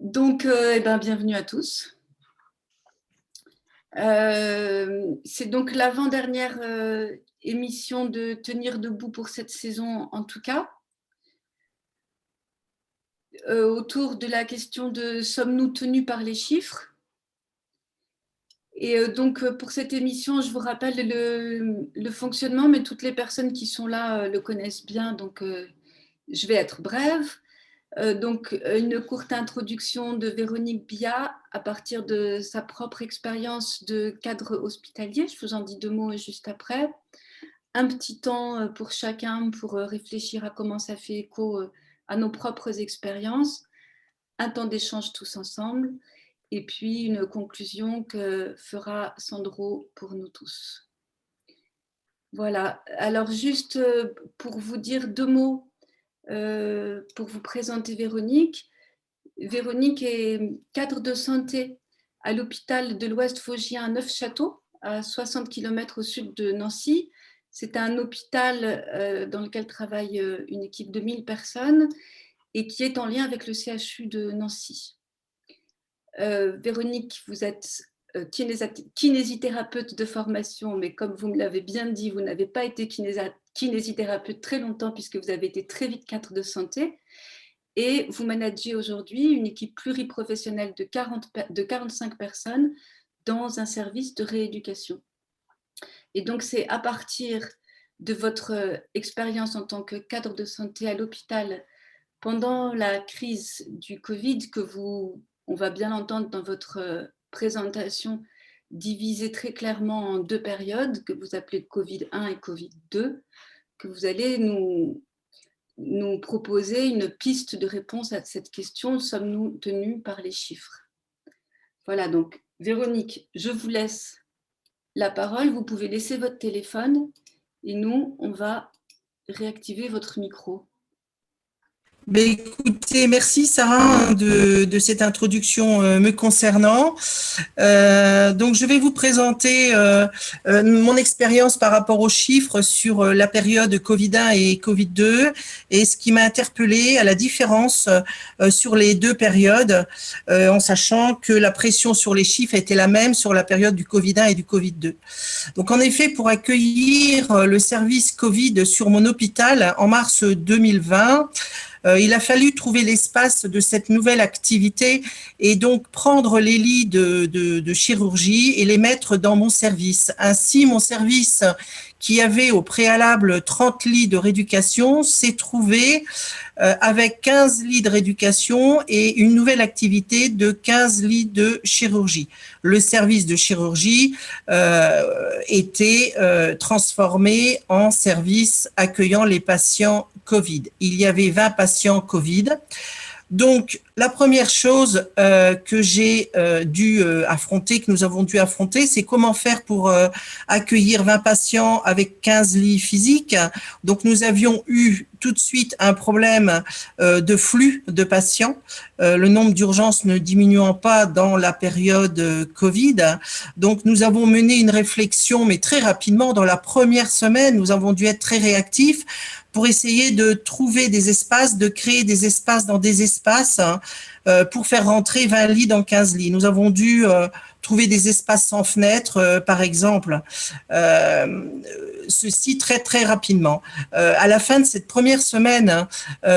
Donc, bienvenue à tous. C'est donc l'avant-dernière émission de Tenir debout pour cette saison, en tout cas, autour de la question de sommes-nous tenus par les chiffres? Et donc, pour cette émission, je vous rappelle le fonctionnement, mais toutes les personnes qui sont là le connaissent bien, donc je vais être brève. Donc, une courte introduction de Véronique Biat à partir de sa propre expérience de cadre hospitalier. Je vous en dis 2 mots juste après. Un petit temps pour chacun pour réfléchir à comment ça fait écho à nos propres expériences. Un temps d'échange tous ensemble. Et puis, une conclusion que fera Sandro pour nous tous. Voilà. Alors, juste pour vous dire 2 mots pour vous présenter Véronique. Véronique est cadre de santé à l'hôpital de l'Ouest vosgien à Neufchâteau, à 60 km au sud de Nancy. C'est un hôpital dans lequel travaille une équipe de 1000 personnes et qui est en lien avec le CHU de Nancy. Véronique, vous êtes kinésithérapeute de formation, mais comme vous me l'avez bien dit, vous n'avez pas été kinésithérapeute très longtemps puisque vous avez été très vite cadre de santé. Et vous managez aujourd'hui une équipe pluriprofessionnelle de 45 personnes dans un service de rééducation. Et donc, c'est à partir de votre expérience en tant que cadre de santé à l'hôpital pendant la crise du Covid que on va bien l'entendre dans votre présentation, divisée très clairement en 2 périodes que vous appelez Covid 1 et Covid 2, que vous allez nous proposer une piste de réponse à cette question, sommes-nous tenus par les chiffres? Voilà, donc Véronique, je vous laisse la parole, vous pouvez laisser votre téléphone et nous, on va réactiver votre micro. Écoutez, merci Sarah de cette introduction me concernant. Donc je vais vous présenter mon expérience par rapport aux chiffres sur la période Covid-1 et Covid-2 et ce qui m'a interpellée à la différence sur les 2 périodes, en sachant que la pression sur les chiffres était la même sur la période du Covid-1 et du Covid-2. Donc en effet, pour accueillir le service Covid sur mon hôpital en mars 2020, il a fallu trouver l'espace de cette nouvelle activité et donc prendre les lits de chirurgie et les mettre dans mon service. Ainsi, mon service, qui avait au préalable 30 lits de rééducation, s'est trouvé avec 15 lits de rééducation et une nouvelle activité de 15 lits de chirurgie. Le service de chirurgie était transformé en service accueillant les patients Covid. Il y avait 20 patients Covid. Donc, la première chose que j'ai dû affronter, que nous avons dû affronter, c'est comment faire pour accueillir 20 patients avec 15 lits physiques. Donc, nous avions eu tout de suite un problème de flux de patients, le nombre d'urgences ne diminuant pas dans la période Covid. Donc, nous avons mené une réflexion, mais très rapidement, dans la première semaine, nous avons dû être très réactifs pour essayer de trouver des espaces, de créer des espaces dans des espaces pour faire rentrer 20 lits dans 15 lits. Nous avons dû trouver des espaces sans fenêtre, par exemple. Ceci très rapidement. À la fin de cette première semaine,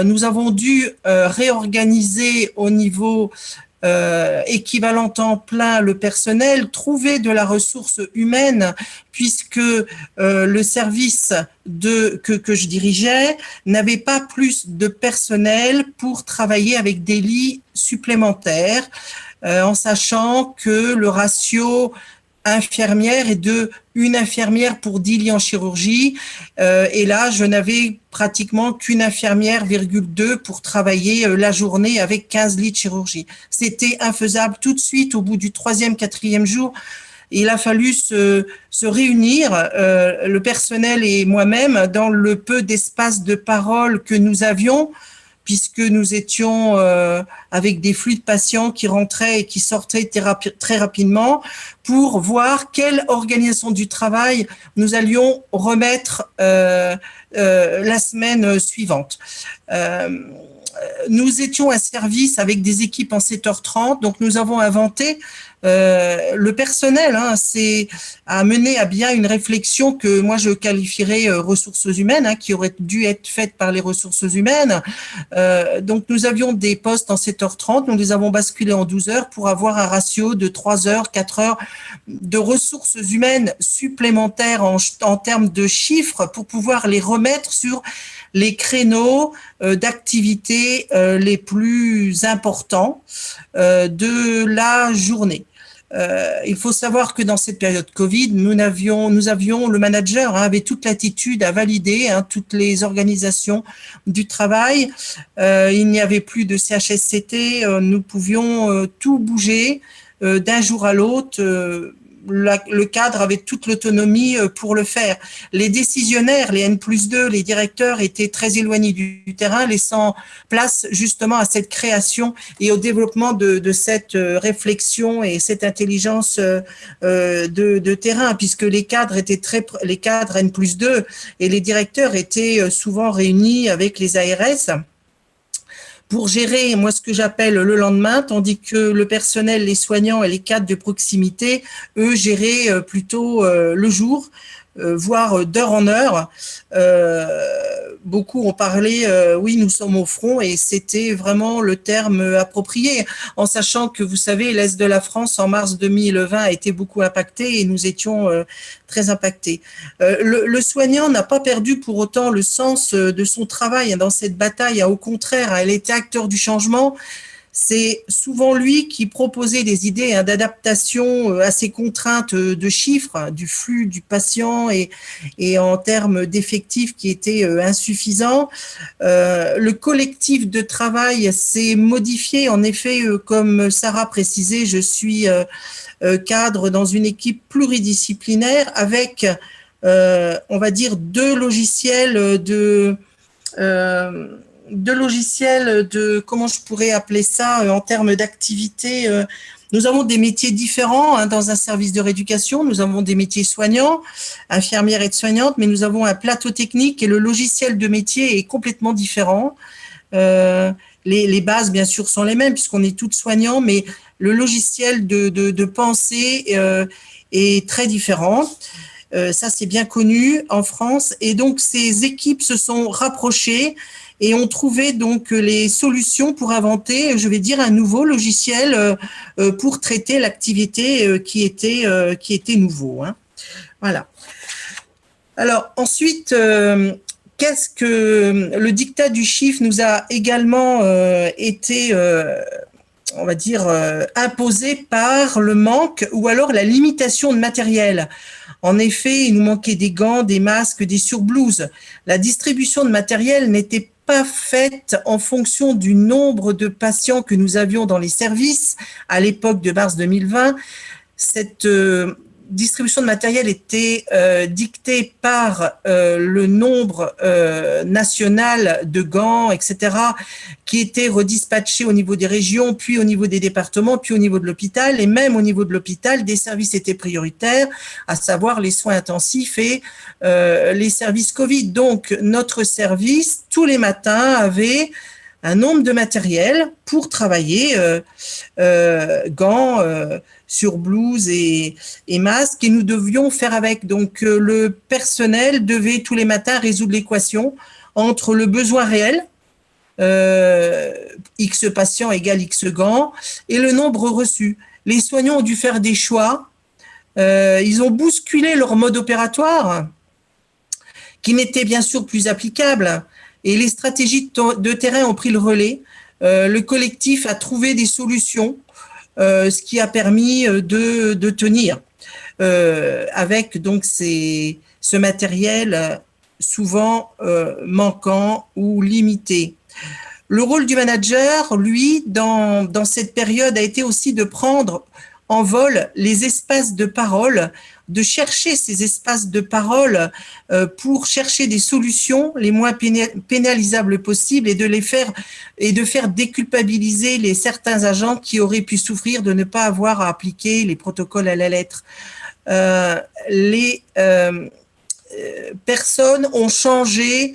nous avons dû réorganiser au niveau équivalent temps plein le personnel, trouver de la ressource humaine puisque le service que je dirigeais n'avait pas plus de personnel pour travailler avec des lits supplémentaires, en sachant que le ratio infirmière et de une infirmière pour 10 lits en chirurgie. Et là, je n'avais pratiquement qu'une infirmière, 2 pour travailler la journée avec 15 lits de chirurgie. C'était infaisable tout de suite au bout du 3e, 4e jour. Il a fallu se réunir, le personnel et moi-même, dans le peu d'espace de parole que nous avions, puisque nous étions avec des flux de patients qui rentraient et qui sortaient très rapidement, pour voir quelle organisation du travail nous allions remettre la semaine suivante. nous étions un service avec des équipes en 7h30, donc nous avons inventé le personnel, c'est à mener à bien une réflexion que moi je qualifierais ressources humaines, qui aurait dû être faite par les ressources humaines. Donc nous avions des postes en 7h30, nous les avons basculés en 12 heures pour avoir un ratio de 3 heures, 4 heures de ressources humaines supplémentaires en termes de chiffres pour pouvoir les remettre sur les créneaux d'activité les plus importants de la journée. Il faut savoir que dans cette période Covid, nous avions le manager avait toute l'attitude à valider toutes les organisations du travail. Il n'y avait plus de CHSCT, nous pouvions tout bouger d'un jour à l'autre. Le cadre avait toute l'autonomie pour le faire. Les décisionnaires, les N+2, les directeurs étaient très éloignés du terrain, laissant place justement à cette création et au développement de cette réflexion et cette intelligence de terrain, puisque les cadres N+2 et les directeurs étaient souvent réunis avec les ARS pour gérer, moi, ce que j'appelle le lendemain, tandis que le personnel, les soignants et les cadres de proximité, eux, géraient plutôt le jour, voire d'heure en heure. Beaucoup ont parlé, oui, nous sommes au front, et c'était vraiment le terme approprié, en sachant que, vous savez, l'Est de la France, en mars 2020, a été beaucoup impacté, et nous étions très impactés. Le soignant n'a pas perdu pour autant le sens de son travail dans cette bataille. Au contraire, il était acteur du changement. C'est souvent lui qui proposait des idées d'adaptation à ces contraintes de chiffres, du flux du patient et en termes d'effectifs qui étaient insuffisants. Le collectif de travail s'est modifié. En effet, comme Sarah précisait, je suis cadre dans une équipe pluridisciplinaire avec, on va dire, deux logiciels de, comment je pourrais appeler ça en termes d'activité. Nous avons des métiers différents dans un service de rééducation. Nous avons des métiers soignants, infirmières et aides-soignantes, mais nous avons un plateau technique et le logiciel de métier est complètement différent. Les bases, bien sûr, sont les mêmes puisqu'on est toutes soignants, mais le logiciel de pensée est très différent. Ça, c'est bien connu en France. Et donc, ces équipes se sont rapprochées et ont trouvé donc les solutions pour inventer, je vais dire, un nouveau logiciel pour traiter l'activité qui était nouveau. Voilà. Alors, ensuite, qu'est-ce que le diktat du chiffre nous a également été on va dire, imposé par le manque ou alors la limitation de matériel. En effet, il nous manquait des gants, des masques, des surblouses. La distribution de matériel n'était pas faite en fonction du nombre de patients que nous avions dans les services à l'époque de mars 2020. Cette distribution de matériel était dictée par le nombre national de gants, etc., qui étaient redispatchés au niveau des régions, puis au niveau des départements, puis au niveau de l'hôpital. Et même au niveau de l'hôpital, des services étaient prioritaires, à savoir les soins intensifs et les services Covid. Donc, notre service, tous les matins, avait un nombre de matériel pour travailler, gants, surblouses et masques, et nous devions faire avec. Donc, le personnel devait tous les matins résoudre l'équation entre le besoin réel, X patients égale X gants, et le nombre reçu. Les soignants ont dû faire des choix. Ils ont bousculé leur mode opératoire, qui n'était bien sûr plus applicable, et les stratégies de terrain ont pris le relais. Le collectif a trouvé des solutions, ce qui a permis de tenir avec donc ce matériel souvent manquant ou limité. Le rôle du manager, lui, dans cette période, a été aussi de prendre en vol les espaces de parole, de chercher ces espaces de parole pour chercher des solutions les moins pénalisables possibles et de faire déculpabiliser certains agents qui auraient pu souffrir de ne pas avoir à appliquer les protocoles à la lettre. Les personnes ont changé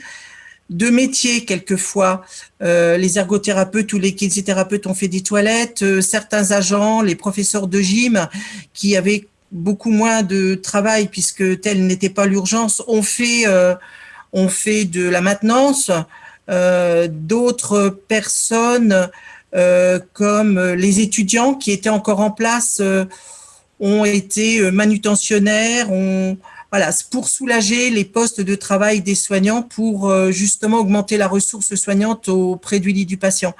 de métiers quelquefois. Les ergothérapeutes ou les kinésithérapeutes ont fait des toilettes. Certains agents, les professeurs de gym qui avaient beaucoup moins de travail puisque telle n'était pas l'urgence, ont fait de la maintenance. D'autres personnes comme les étudiants qui étaient encore en place ont été manutentionnaires, voilà, pour soulager les postes de travail des soignants pour justement augmenter la ressource soignante auprès du lit du patient.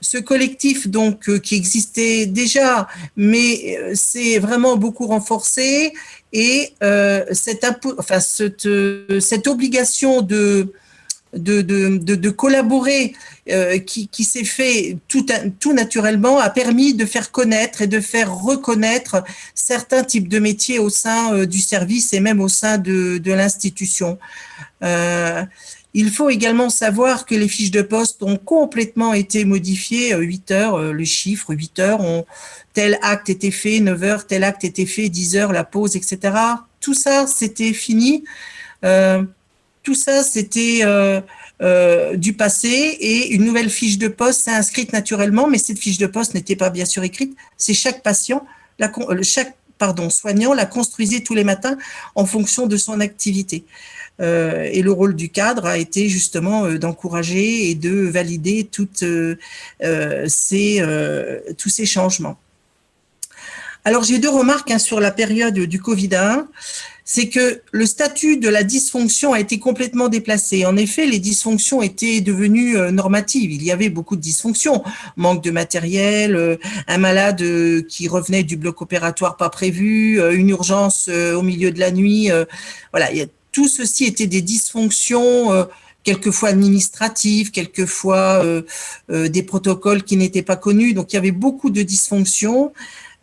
Ce collectif donc qui existait déjà, mais c'est vraiment beaucoup renforcé et cette obligation de collaborer qui s'est fait tout naturellement a permis de faire connaître et de faire reconnaître certains types de métiers au sein du service et même au sein de l'institution. Il faut également savoir que les fiches de poste ont complètement été modifiées. 8 heures, le chiffre, 8 heures, tel acte était fait, 9 heures, tel acte était fait, 10 heures, la pause, etc. Tout ça, c'était fini. Tout ça, c'était du passé et une nouvelle fiche de poste s'est inscrite naturellement, mais cette fiche de poste n'était pas bien sûr écrite. C'est chaque soignant la construisait tous les matins en fonction de son activité. Et le rôle du cadre a été justement d'encourager et de valider tous ces changements. Alors, j'ai 2 remarques sur la période du Covid-1. C'est que le statut de la dysfonction a été complètement déplacé. En effet, les dysfonctions étaient devenues normatives. Il y avait beaucoup de dysfonctions. Manque de matériel, un malade qui revenait du bloc opératoire pas prévu, une urgence au milieu de la nuit. Voilà, tout ceci était des dysfonctions quelquefois administratives, quelquefois des protocoles qui n'étaient pas connus. Donc, il y avait beaucoup de dysfonctions.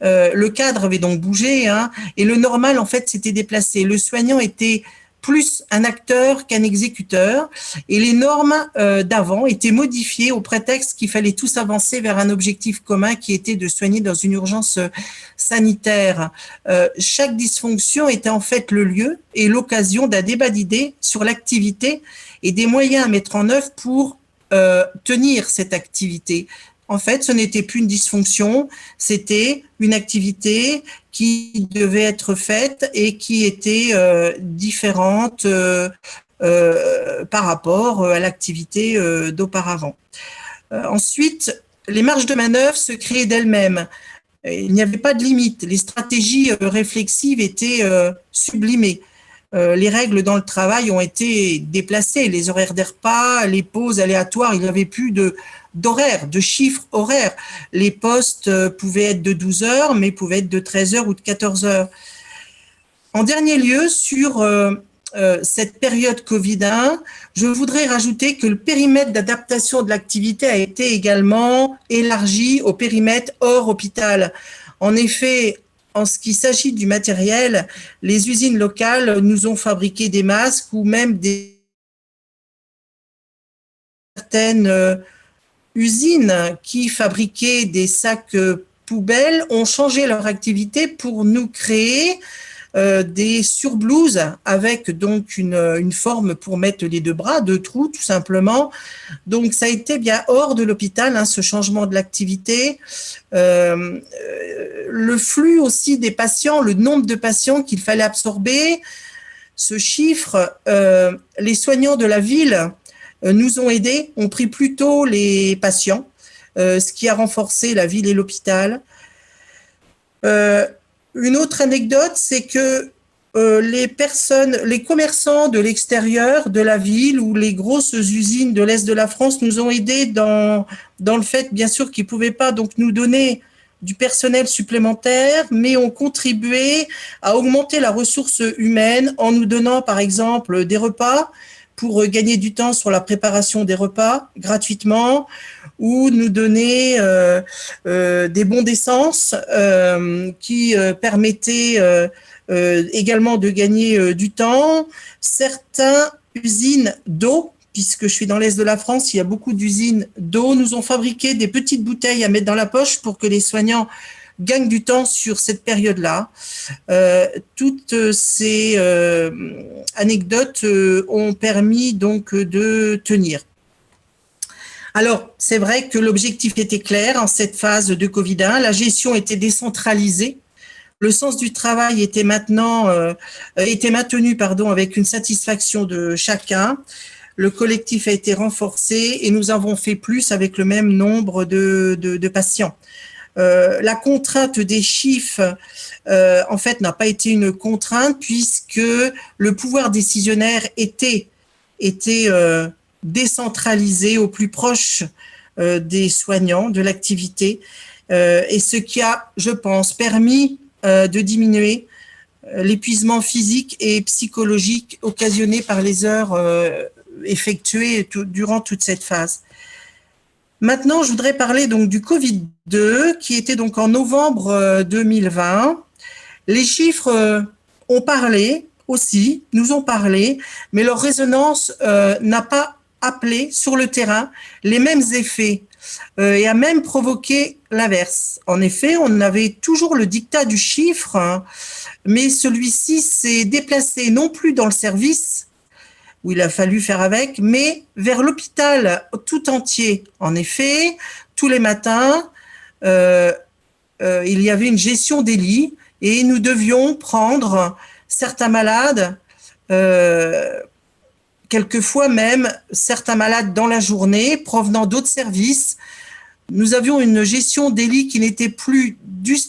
Le cadre avait donc bougé, et le normal, en fait, s'était déplacé. Le soignant était plus un acteur qu'un exécuteur, et les normes d'avant étaient modifiées au prétexte qu'il fallait tous avancer vers un objectif commun qui était de soigner dans une urgence sanitaire. Chaque dysfonction était en fait le lieu et l'occasion d'un débat d'idées sur l'activité et des moyens à mettre en œuvre pour tenir cette activité. En fait, ce n'était plus une dysfonction, c'était une activité qui devait être faite et qui était différente par rapport à l'activité d'auparavant. Ensuite, les marges de manœuvre se créaient d'elles-mêmes. Il n'y avait pas de limite. Les stratégies réflexives étaient sublimées. Les règles dans le travail ont été déplacées. Les horaires des repas, les pauses aléatoires, il n'y avait plus d'horaires, de chiffres horaires. Les postes pouvaient être de 12 heures, mais pouvaient être de 13 heures ou de 14 heures. En dernier lieu, sur cette période Covid-1, je voudrais rajouter que le périmètre d'adaptation de l'activité a été également élargi au périmètre hors hôpital. En effet, en ce qui s'agit du matériel, les usines locales nous ont fabriqué des masques ou même certaines usines qui fabriquaient des sacs poubelles ont changé leur activité pour nous créer des surblouses avec donc une forme pour mettre les 2 bras, 2 trous tout simplement. Donc ça a été bien hors de l'hôpital, ce changement de l'activité. Le flux aussi des patients, le nombre de patients qu'il fallait absorber, ce chiffre, les soignants de la ville nous ont aidés, ont pris plus tôt les patients, ce qui a renforcé la ville et l'hôpital. Une autre anecdote, c'est que les commerçants de l'extérieur de la ville ou les grosses usines de l'Est de la France nous ont aidés dans le fait, bien sûr, qu'ils ne pouvaient pas donc nous donner du personnel supplémentaire, mais ont contribué à augmenter la ressource humaine en nous donnant, par exemple, des repas pour gagner du temps sur la préparation des repas gratuitement, ou nous donner des bons d'essence qui permettaient également de gagner du temps. Certaines usines d'eau, puisque je suis dans l'Est de la France, il y a beaucoup d'usines d'eau, nous ont fabriqué des petites bouteilles à mettre dans la poche pour que les soignants gagnent du temps sur cette période-là. Toutes ces anecdotes ont permis donc de tenir. Alors, c'est vrai que l'objectif était clair en cette phase de Covid-1. La gestion était décentralisée. Le sens du travail était maintenu avec une satisfaction de chacun. Le collectif a été renforcé et nous avons fait plus avec le même nombre de patients. La contrainte des chiffres, en fait, n'a pas été une contrainte puisque le pouvoir décisionnaire était décentralisé au plus proche des soignants, de l'activité, et ce qui a, je pense, permis de diminuer l'épuisement physique et psychologique occasionné par les heures effectuées durant toute cette phase. Maintenant, je voudrais parler donc du Covid-2 qui était donc en novembre 2020. Les chiffres ont parlé aussi, nous ont parlé, mais leur résonance n'a pas appelé sur le terrain les mêmes effets et a même provoqué l'inverse. En effet, on avait toujours le diktat du chiffre, hein, mais celui-ci s'est déplacé non plus dans le service, où il a fallu faire avec, mais vers l'hôpital tout entier. En effet, tous les matins, il y avait une gestion des lits et nous devions prendre certains malades, quelquefois même certains malades dans la journée provenant d'autres services. Nous avions une gestion des lits qui n'était plus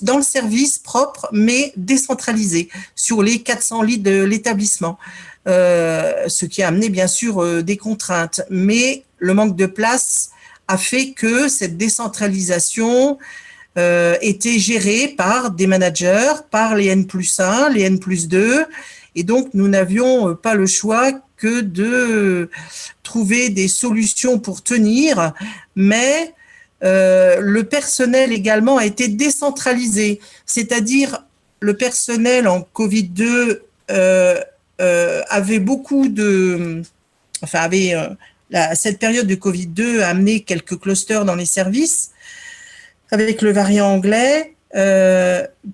dans le service propre, mais décentralisée sur les 400 lits de l'établissement. Ce qui a amené bien sûr des contraintes. Mais le manque de place a fait que cette décentralisation était gérée par des managers, par les N+1, les N+2, et donc nous n'avions pas le choix que de trouver des solutions pour tenir, mais le personnel également a été décentralisé, c'est-à-dire le personnel en Covid-2 avait beaucoup de... Enfin, cette période de Covid-2 a amené quelques clusters dans les services avec le variant anglais.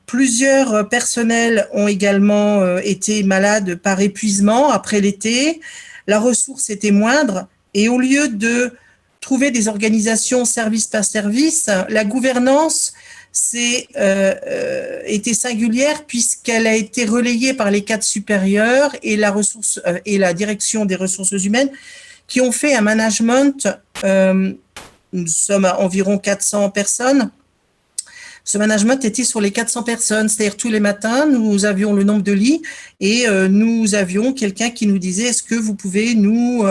Plusieurs personnels ont également été malades par épuisement après l'été. La ressource était moindre et au lieu de trouver des organisations service par service, la gouvernance était singulière puisqu'elle a été relayée par les cadres supérieurs et la direction des ressources humaines qui ont fait un management. Nous sommes à environ 400 personnes. Ce management était sur les 400 personnes, c'est-à-dire tous les matins, nous avions le nombre de lits et nous avions quelqu'un qui nous disait « Est-ce que vous pouvez nous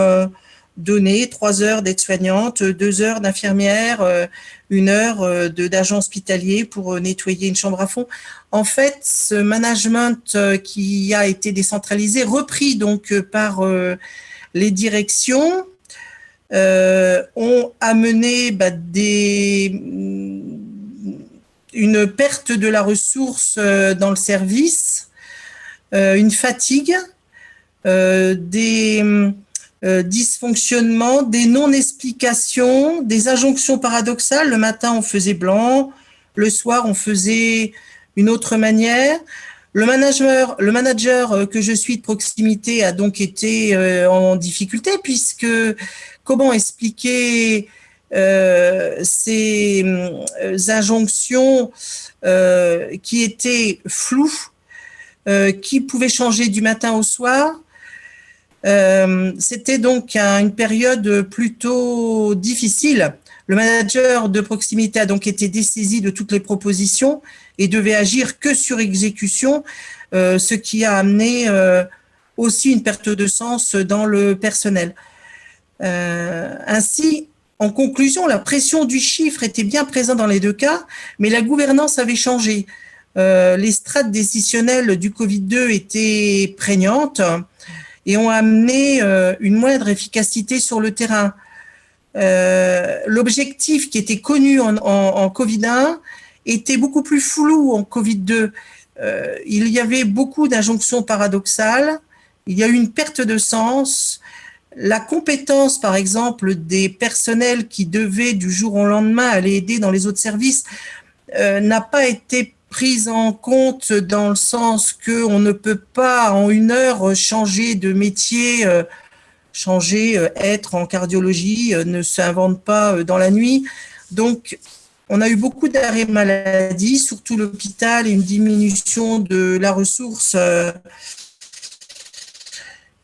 donner 3 heures d'aide-soignante, 2 heures d'infirmière, 1 heure d'agent hospitalier pour nettoyer une chambre à fond ?» En fait, ce management qui a été décentralisé, repris donc par les directions, ont amené une perte de la ressource dans le service, une fatigue, des dysfonctionnements, des non-explications, des injonctions paradoxales. Le matin, on faisait blanc, le soir, on faisait une autre manière. Le manager que je suis de proximité a donc été en difficulté puisque comment expliquer ces injonctions qui étaient floues, qui pouvaient changer du matin au soir. C'était donc une période plutôt difficile. Le manager de proximité a donc été dessaisi de toutes les propositions et devait agir que sur exécution, ce qui a amené aussi une perte de sens dans le personnel. Ainsi, en conclusion, la pression du chiffre était bien présente dans les deux cas, mais la gouvernance avait changé. Les strates décisionnelles du Covid-2 étaient prégnantes et ont amené une moindre efficacité sur le terrain. L'objectif qui était connu en Covid-1 était beaucoup plus flou en Covid-2. Il y avait beaucoup d'injonctions paradoxales, il y a eu une perte de sens. La compétence, par exemple, des personnels qui devaient du jour au lendemain aller aider dans les autres services n'a pas été prise en compte dans le sens qu'on ne peut pas en 1 heure changer de métier, être en cardiologie ne s'invente pas dans la nuit. Donc, on a eu beaucoup d'arrêts maladie, surtout l'hôpital, et une diminution de la ressource.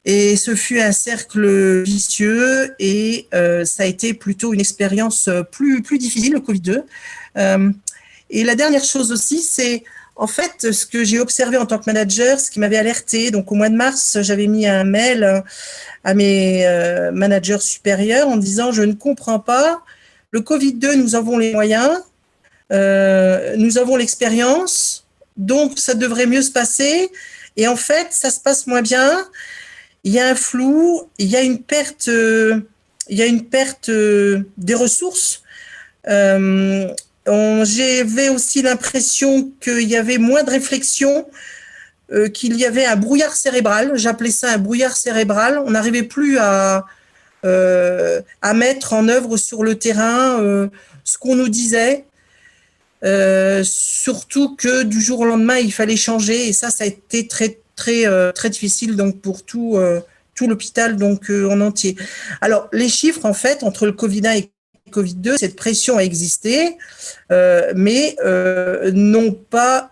Et ce fut un cercle vicieux et ça a été plutôt une expérience plus difficile, le Covid-2. Et la dernière chose aussi, c'est en fait ce que j'ai observé en tant que manager, ce qui m'avait alerté. Donc au mois de mars, j'avais mis un mail à mes managers supérieurs en disant « Je ne comprends pas, le Covid-2, nous avons les moyens, nous avons l'expérience, donc ça devrait mieux se passer. Et en fait, ça se passe moins bien. Il y a un flou, il y a une perte des ressources. J'avais aussi l'impression qu'il y avait moins de réflexion, qu'il y avait un brouillard cérébral. J'appelais ça un brouillard cérébral. On n'arrivait plus à mettre en œuvre sur le terrain ce qu'on nous disait. Surtout que du jour au lendemain, il fallait changer. Et ça a été très difficile donc pour tout l'hôpital donc en entier. Alors les chiffres en fait entre le Covid-1 et le Covid-2, cette pression a existé, mais n'ont pas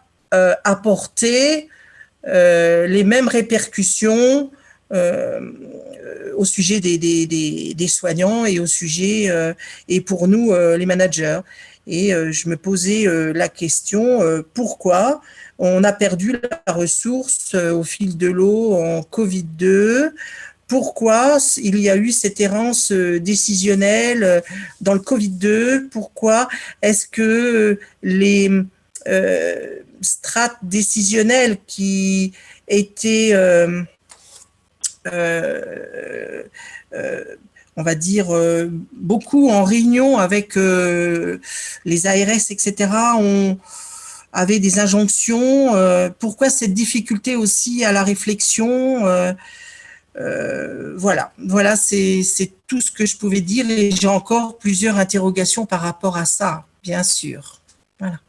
apporté les mêmes répercussions au sujet des soignants et au sujet et pour nous les managers. Et je me posais la question pourquoi on a perdu la ressource au fil de l'eau en Covid-2. Pourquoi il y a eu cette errance décisionnelle dans le Covid-2? Pourquoi est-ce que les strates décisionnelles qui étaient, on va dire, beaucoup en réunion avec les ARS, etc., avait des injonctions. Pourquoi cette difficulté aussi à la réflexion? Voilà, c'est tout ce que je pouvais dire et j'ai encore plusieurs interrogations par rapport à ça, bien sûr. Voilà.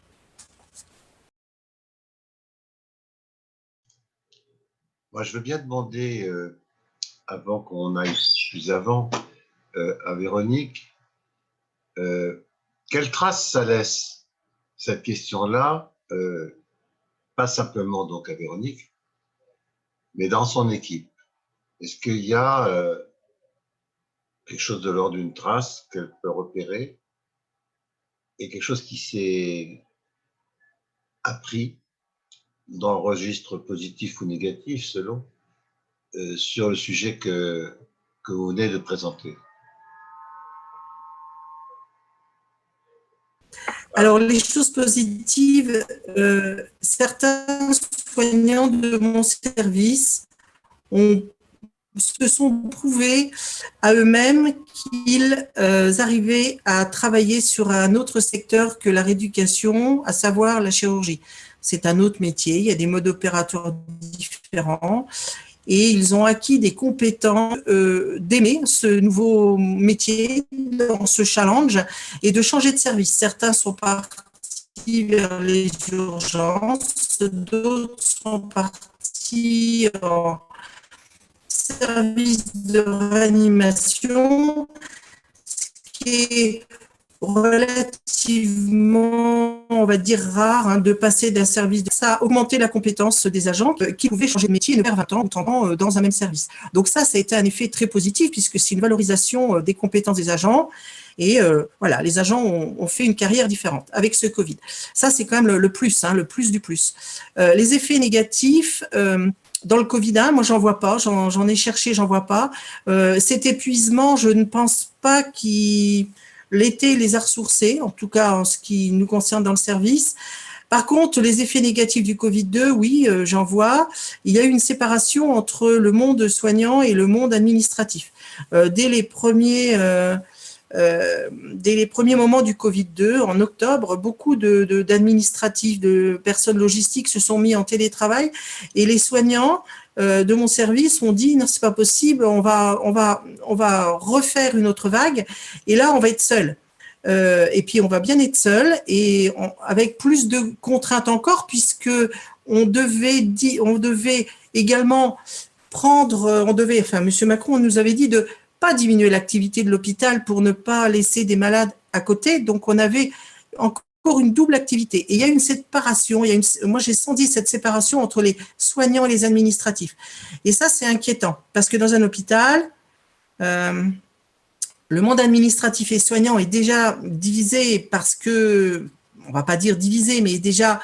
Moi, je veux bien demander, avant qu'on aille plus avant, à Véronique, quelle trace ça laisse, cette question-là, pas simplement donc à Véronique, mais dans son équipe. Est-ce qu'il y a quelque chose de l'ordre d'une trace qu'elle peut repérer et quelque chose qui s'est appris dans le registre positif ou négatif, selon, sur le sujet que vous venez de présenter? Alors, les choses positives, certains soignants de mon service se sont prouvés à eux-mêmes qu'ils arrivaient à travailler sur un autre secteur que la rééducation, à savoir la chirurgie. C'est un autre métier, il y a des modes opératoires différents et ils ont acquis des compétences d'aimer ce nouveau métier, dans ce challenge et de changer de service. Certains sont partis vers les urgences, d'autres sont partis en service de réanimation, ce qui est relativement, on va dire, rare de passer d'un service. Ça a augmenté la compétence des agents qui pouvaient changer de métier et ne perdre 20 ans ou 30 ans dans un même service. Donc ça a été un effet très positif puisque c'est une valorisation des compétences des agents. Et voilà, les agents ont fait une carrière différente avec ce Covid. Ça, c'est quand même le plus, le plus du plus. Les effets négatifs, dans le Covid-1, moi, j'en vois pas. J'en ai cherché, j'en vois pas. Cet épuisement, je ne pense pas l'été les a ressourcés, en tout cas en ce qui nous concerne dans le service. Par contre, les effets négatifs du Covid-2, oui, j'en vois. Il y a eu une séparation entre le monde soignant et le monde administratif. Dès les premiers moments du Covid-2, en octobre, beaucoup d'administratifs, de personnes logistiques se sont mis en télétravail et les soignants de mon service ont dit non, c'est pas possible, on va refaire une autre vague et là on va être seul. et puis on va bien être seul et avec plus de contraintes encore puisque on devait également enfin, M. Macron nous avait dit de pas diminuer l'activité de l'hôpital pour ne pas laisser des malades à côté. Donc, on avait encore une double activité. Et il y a une séparation. Moi, j'ai senti cette séparation entre les soignants et les administratifs. Et ça, c'est inquiétant parce que dans un hôpital, le monde administratif et soignant est déjà divisé parce que, on va pas dire divisé, mais déjà,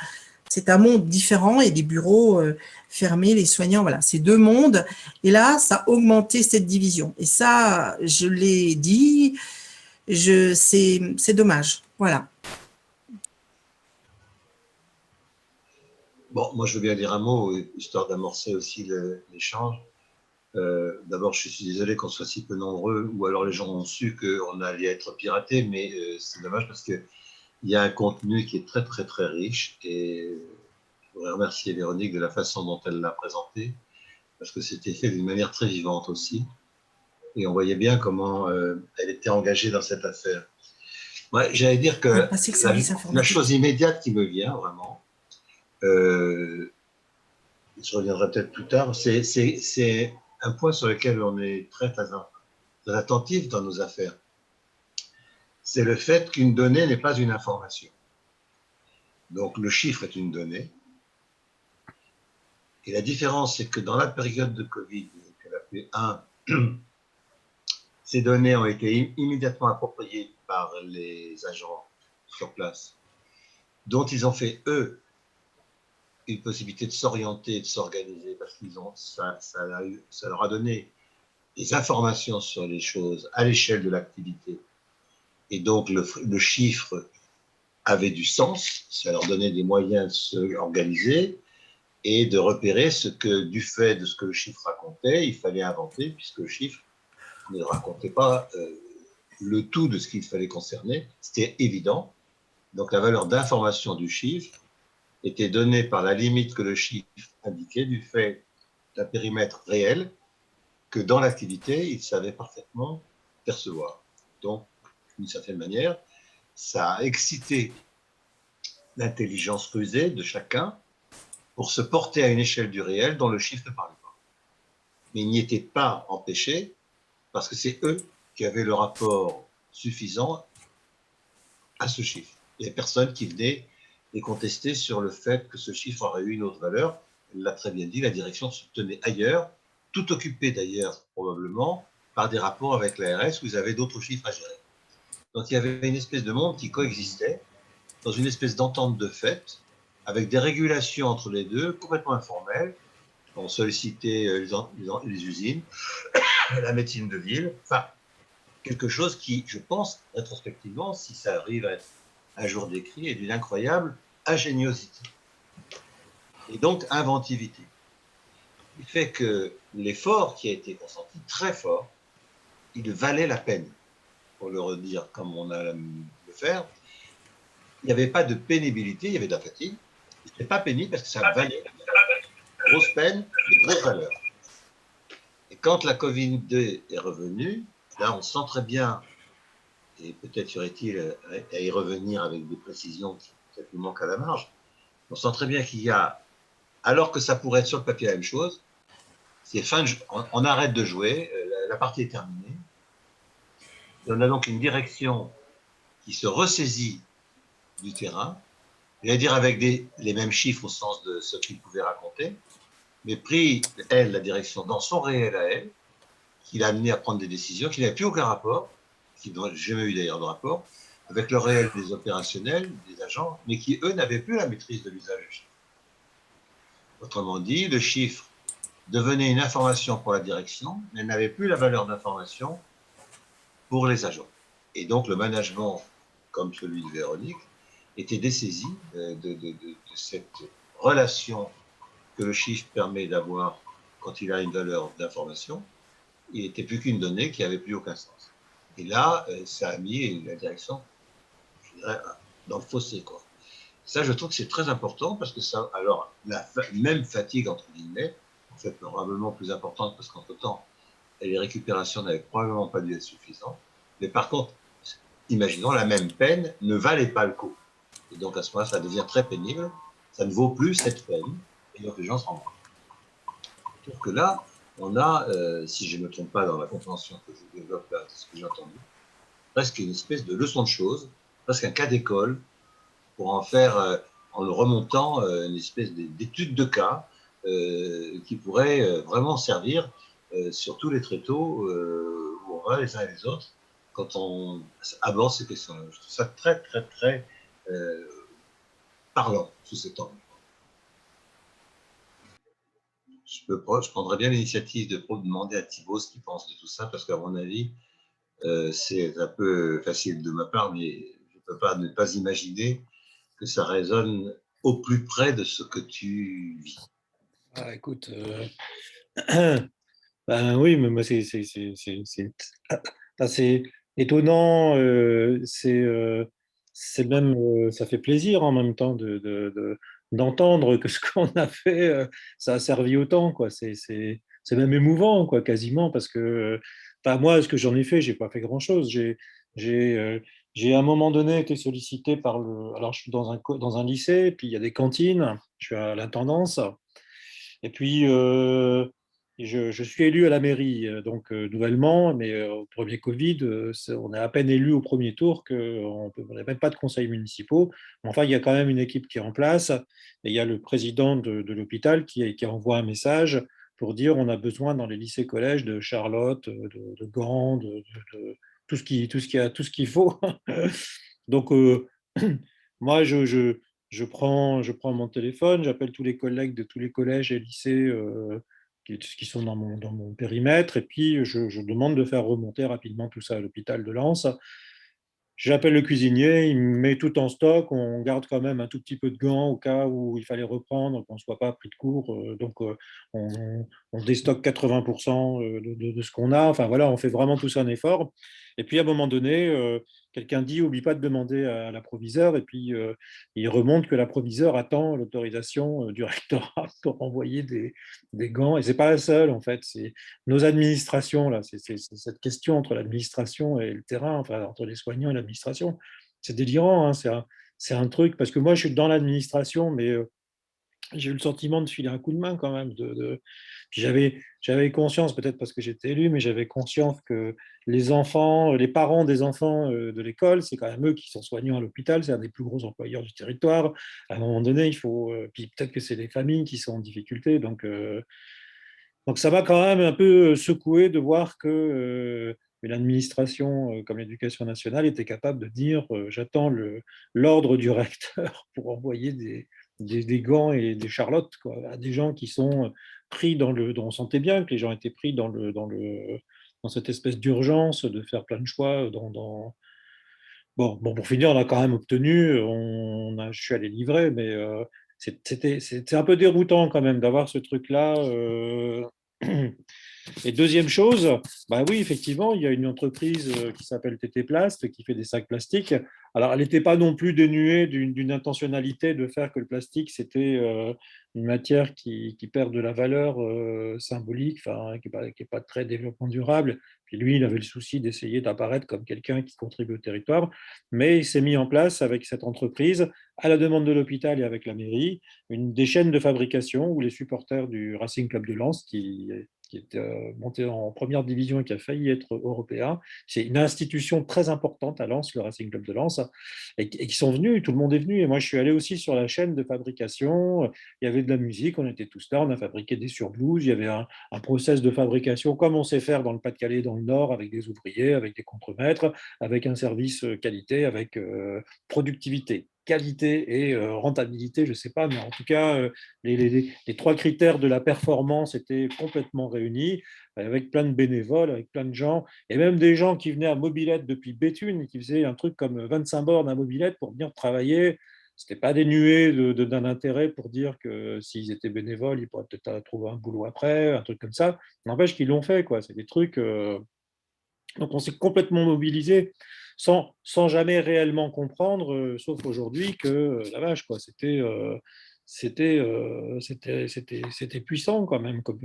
c'est un monde différent et des bureaux fermés, les soignants, voilà, c'est deux mondes. Et là, ça a augmenté cette division. Et ça, je l'ai dit, c'est dommage. Voilà. Bon, moi, je veux bien dire un mot, histoire d'amorcer aussi l'échange. D'abord, je suis désolé qu'on soit si peu nombreux, ou alors les gens ont su qu'on allait être piraté, mais c'est dommage parce qu'il y a un contenu qui est très, très, très riche. Et je voudrais remercier Véronique de la façon dont elle l'a présenté, parce que c'était fait d'une manière très vivante aussi. Et on voyait bien comment elle était engagée dans cette affaire. Ouais, j'allais dire que la chose immédiate qui me vient vraiment, je reviendrai peut-être plus tard, c'est un point sur lequel on est très, très attentif dans nos affaires. C'est le fait qu'une donnée n'est pas une information. Donc le chiffre est une donnée. Et la différence, c'est que dans la période de Covid, qu'elle a fait 1, ces données ont été immédiatement appropriées par les agents sur place, dont ils ont fait, eux, une possibilité de s'orienter, de s'organiser, parce qu'ils ont, ça leur a donné des informations sur les choses à l'échelle de l'activité. Et donc, le chiffre avait du sens, ça leur donnait des moyens de s'organiser et de repérer ce que, du fait de ce que le chiffre racontait, il fallait inventer, puisque le chiffre ne racontait pas le tout de ce qu'il fallait concerner, c'était évident. Donc, la valeur d'information du chiffre était donnée par la limite que le chiffre indiquait du fait d'un périmètre réel que dans l'activité, il savait parfaitement percevoir. Donc, d'une certaine manière, ça a excité l'intelligence rusée de chacun pour se porter à une échelle du réel dont le chiffre ne parlait pas. Mais ils n'y étaient pas empêchés parce que c'est eux qui avaient le rapport suffisant à ce chiffre. Il n'y avait personne qui venait les contester sur le fait que ce chiffre aurait eu une autre valeur. Elle l'a très bien dit, la direction se tenait ailleurs, tout occupée d'ailleurs probablement par des rapports avec l'ARS où ils avaient d'autres chiffres à gérer. Donc il y avait une espèce de monde qui coexistait dans une espèce d'entente de fait avec des régulations entre les deux complètement informelles. On sollicitait les usines, la médecine de ville, enfin quelque chose qui, je pense, rétrospectivement, si ça arrive à être un jour décrit, est d'une incroyable ingéniosité et donc inventivité. Il fait que l'effort qui a été consenti, très fort, il valait la peine, pour le redire comme on a le faire. Il n'y avait pas de pénibilité, il y avait de la fatigue. Ce n'était pas pénible parce que ça valait grosse peine et grosse valeur. Et quand la Covid-2 est revenue, là on sent très bien, et peut-être y aurait-il à y revenir avec des précisions qui peut-être nous manquent à la marge, on sent très bien qu'il y a, alors que ça pourrait être sur le papier la même chose, c'est fin on arrête de jouer, la partie est terminée. Et on a donc une direction qui se ressaisit du terrain, c'est-à-dire avec les mêmes chiffres au sens de ce qu'il pouvait raconter, mais pris, elle, la direction dans son réel à elle, qui l'a amené à prendre des décisions qui n'avaient plus aucun rapport, qui n'ont jamais eu d'ailleurs de rapport, avec le réel des opérationnels, des agents, mais qui, eux, n'avaient plus la maîtrise de l'usage du chiffre. Autrement dit, le chiffre devenait une information pour la direction, mais n'avait plus la valeur d'information pour les agents. Et donc, le management, comme celui de Véronique, était dessaisi de cette relation que le chiffre permet d'avoir quand il a une valeur d'information. Il n'était plus qu'une donnée qui n'avait plus aucun sens. Et là, ça a mis la direction, je dirais, dans le fossé, quoi. Ça, je trouve que c'est très important parce que ça, alors, la même fatigue, entre guillemets, en fait, probablement plus importante parce qu'entre-temps, les récupérations n'avaient probablement pas dû être suffisantes. Mais par contre, imaginons, la même peine ne valait pas le coup. Et donc, à ce moment-là, ça devient très pénible. Ça ne vaut plus cette peine. Et donc, les gens se rendent compte. Je trouve que là, on a, si je ne me trompe pas dans la compréhension que je développe là, de ce que j'ai entendu, presque une espèce de leçon de choses, presque un cas d'école, pour en faire, en le remontant, une espèce d'étude de cas qui pourrait vraiment servir sur tous les tréteaux où on va les uns et les autres quand on aborde ces questions-là. Je trouve ça très, très, très parlant sous cet angle. Je prendrais bien l'initiative de demander à Thibaut ce qu'il pense de tout ça, parce qu'à mon avis, c'est un peu facile de ma part, mais je ne peux pas ne pas imaginer que ça résonne au plus près de ce que tu vis. Ah, écoute, ben oui, mais moi, c'est assez étonnant. C'est même, ça fait plaisir en même temps d'entendre que ce qu'on a fait, ça a servi autant, quoi. C'est même émouvant, quoi, quasiment, parce que, enfin, moi, ce que j'en ai fait, j'ai pas fait grand-chose. J'ai, euh, j'ai à un moment donné été sollicité par le. Alors, je suis dans un lycée, puis il y a des cantines. Je suis à l'intendance. Et puis, je suis élu à la mairie, donc nouvellement, mais au premier Covid, on est à peine élu au premier tour, qu'on n'a même pas de conseils municipaux. Mais enfin, il y a quand même une équipe qui est en place, et il y a le président de l'hôpital qui envoie un message pour dire on a besoin dans les lycées-collèges de Charlotte, de Gand, tout ce qu'il faut. Donc, moi, je prends mon téléphone, j'appelle tous les collègues de tous les collèges et lycées qui sont dans mon périmètre, et puis je demande de faire remonter rapidement tout ça à l'hôpital de Lens. J'appelle le cuisinier, il met tout en stock, on garde quand même un tout petit peu de gants au cas où il fallait reprendre, qu'on ne soit pas pris de court. Donc on déstocke 80% de ce qu'on a. Enfin voilà, on fait vraiment tout ça un effort. Et puis à un moment donné, quelqu'un dit, oublie pas de demander à l'approviseur, et puis il remonte que l'approviseur attend l'autorisation du rectorat pour envoyer des gants. Et c'est pas la seule en fait, c'est nos administrations, là, c'est cette question entre l'administration et le terrain, enfin, entre les soignants et l'administration. C'est délirant, hein, c'est un truc, parce que moi, je suis dans l'administration, mais j'ai eu le sentiment de filer un coup de main quand même. Puis j'avais conscience, peut-être parce que j'étais élu, mais j'avais conscience que les enfants, les parents des enfants de l'école, c'est quand même eux qui sont soignants à l'hôpital, c'est un des plus gros employeurs du territoire. À un moment donné, il faut. Puis peut-être que c'est les familles qui sont en difficulté, donc ça m'a quand même un peu secoué de voir que une administration comme l'Éducation nationale était capable de dire j'attends l'ordre du recteur pour envoyer des gants et des charlottes, quoi, à des gens qui sont pris dont on sentait bien que les gens étaient pris dans cette espèce d'urgence de faire plein de choix. Bon, pour finir, on a quand même obtenu, je suis allé livrer, mais c'était un peu déroutant quand même d'avoir ce truc-là. Et deuxième chose, bah oui, effectivement, il y a une entreprise qui s'appelle TT Plast qui fait des sacs plastiques. Alors, elle n'était pas non plus dénuée d'une intentionnalité de faire que le plastique, c'était une matière qui perd de la valeur symbolique, enfin, qui n'est pas très développement durable. Puis lui, il avait le souci d'essayer d'apparaître comme quelqu'un qui contribue au territoire. Mais il s'est mis en place avec cette entreprise, à la demande de l'hôpital et avec la mairie, des chaînes de fabrication où les supporters du Racing Club de Lens, qui est monté en première division et qui a failli être européen. C'est une institution très importante à Lens, le Racing Club de Lens, et qui sont venus, tout le monde est venu. Et moi, je suis allé aussi sur la chaîne de fabrication. Il y avait de la musique, on était tous là, on a fabriqué des surblouses. Il y avait un process de fabrication comme on sait faire dans le Pas-de-Calais, dans le Nord, avec des ouvriers, avec des contremaîtres, avec un service qualité, avec productivité qualité et rentabilité, je ne sais pas, mais en tout cas, les trois critères de la performance étaient complètement réunis, avec plein de bénévoles, avec plein de gens, et même des gens qui venaient à Mobilette depuis Béthune, et qui faisaient un truc comme 25 bornes à Mobilette pour venir travailler. Ce n'était pas dénué d'un intérêt pour dire que s'ils étaient bénévoles, ils pourraient peut-être trouver un boulot après, un truc comme ça. N'empêche qu'ils l'ont fait, quoi. C'est des trucs. Donc on s'est complètement mobilisé sans jamais réellement comprendre, sauf aujourd'hui, que la vache, quoi, c'était puissant quand même comme,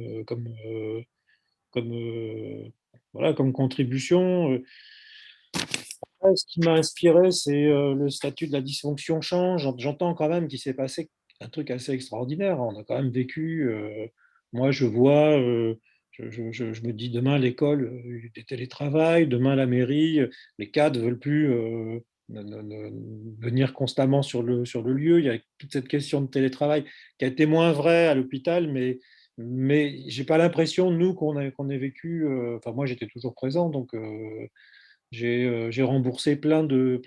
voilà, comme contribution. Ce qui m'a inspiré, c'est le statut de la dysfonction change. J'entends quand même qu'il s'est passé un truc assez extraordinaire. On a quand même vécu, moi je vois, je me dis demain l'école, des télétravail, demain la mairie, les cadres ne veulent plus venir constamment sur le lieu. Il y a toute cette question de télétravail qui a été moins vraie à l'hôpital, mais je n'ai pas l'impression, nous, qu'on ait vécu, enfin moi j'étais toujours présent, donc j'ai remboursé plein de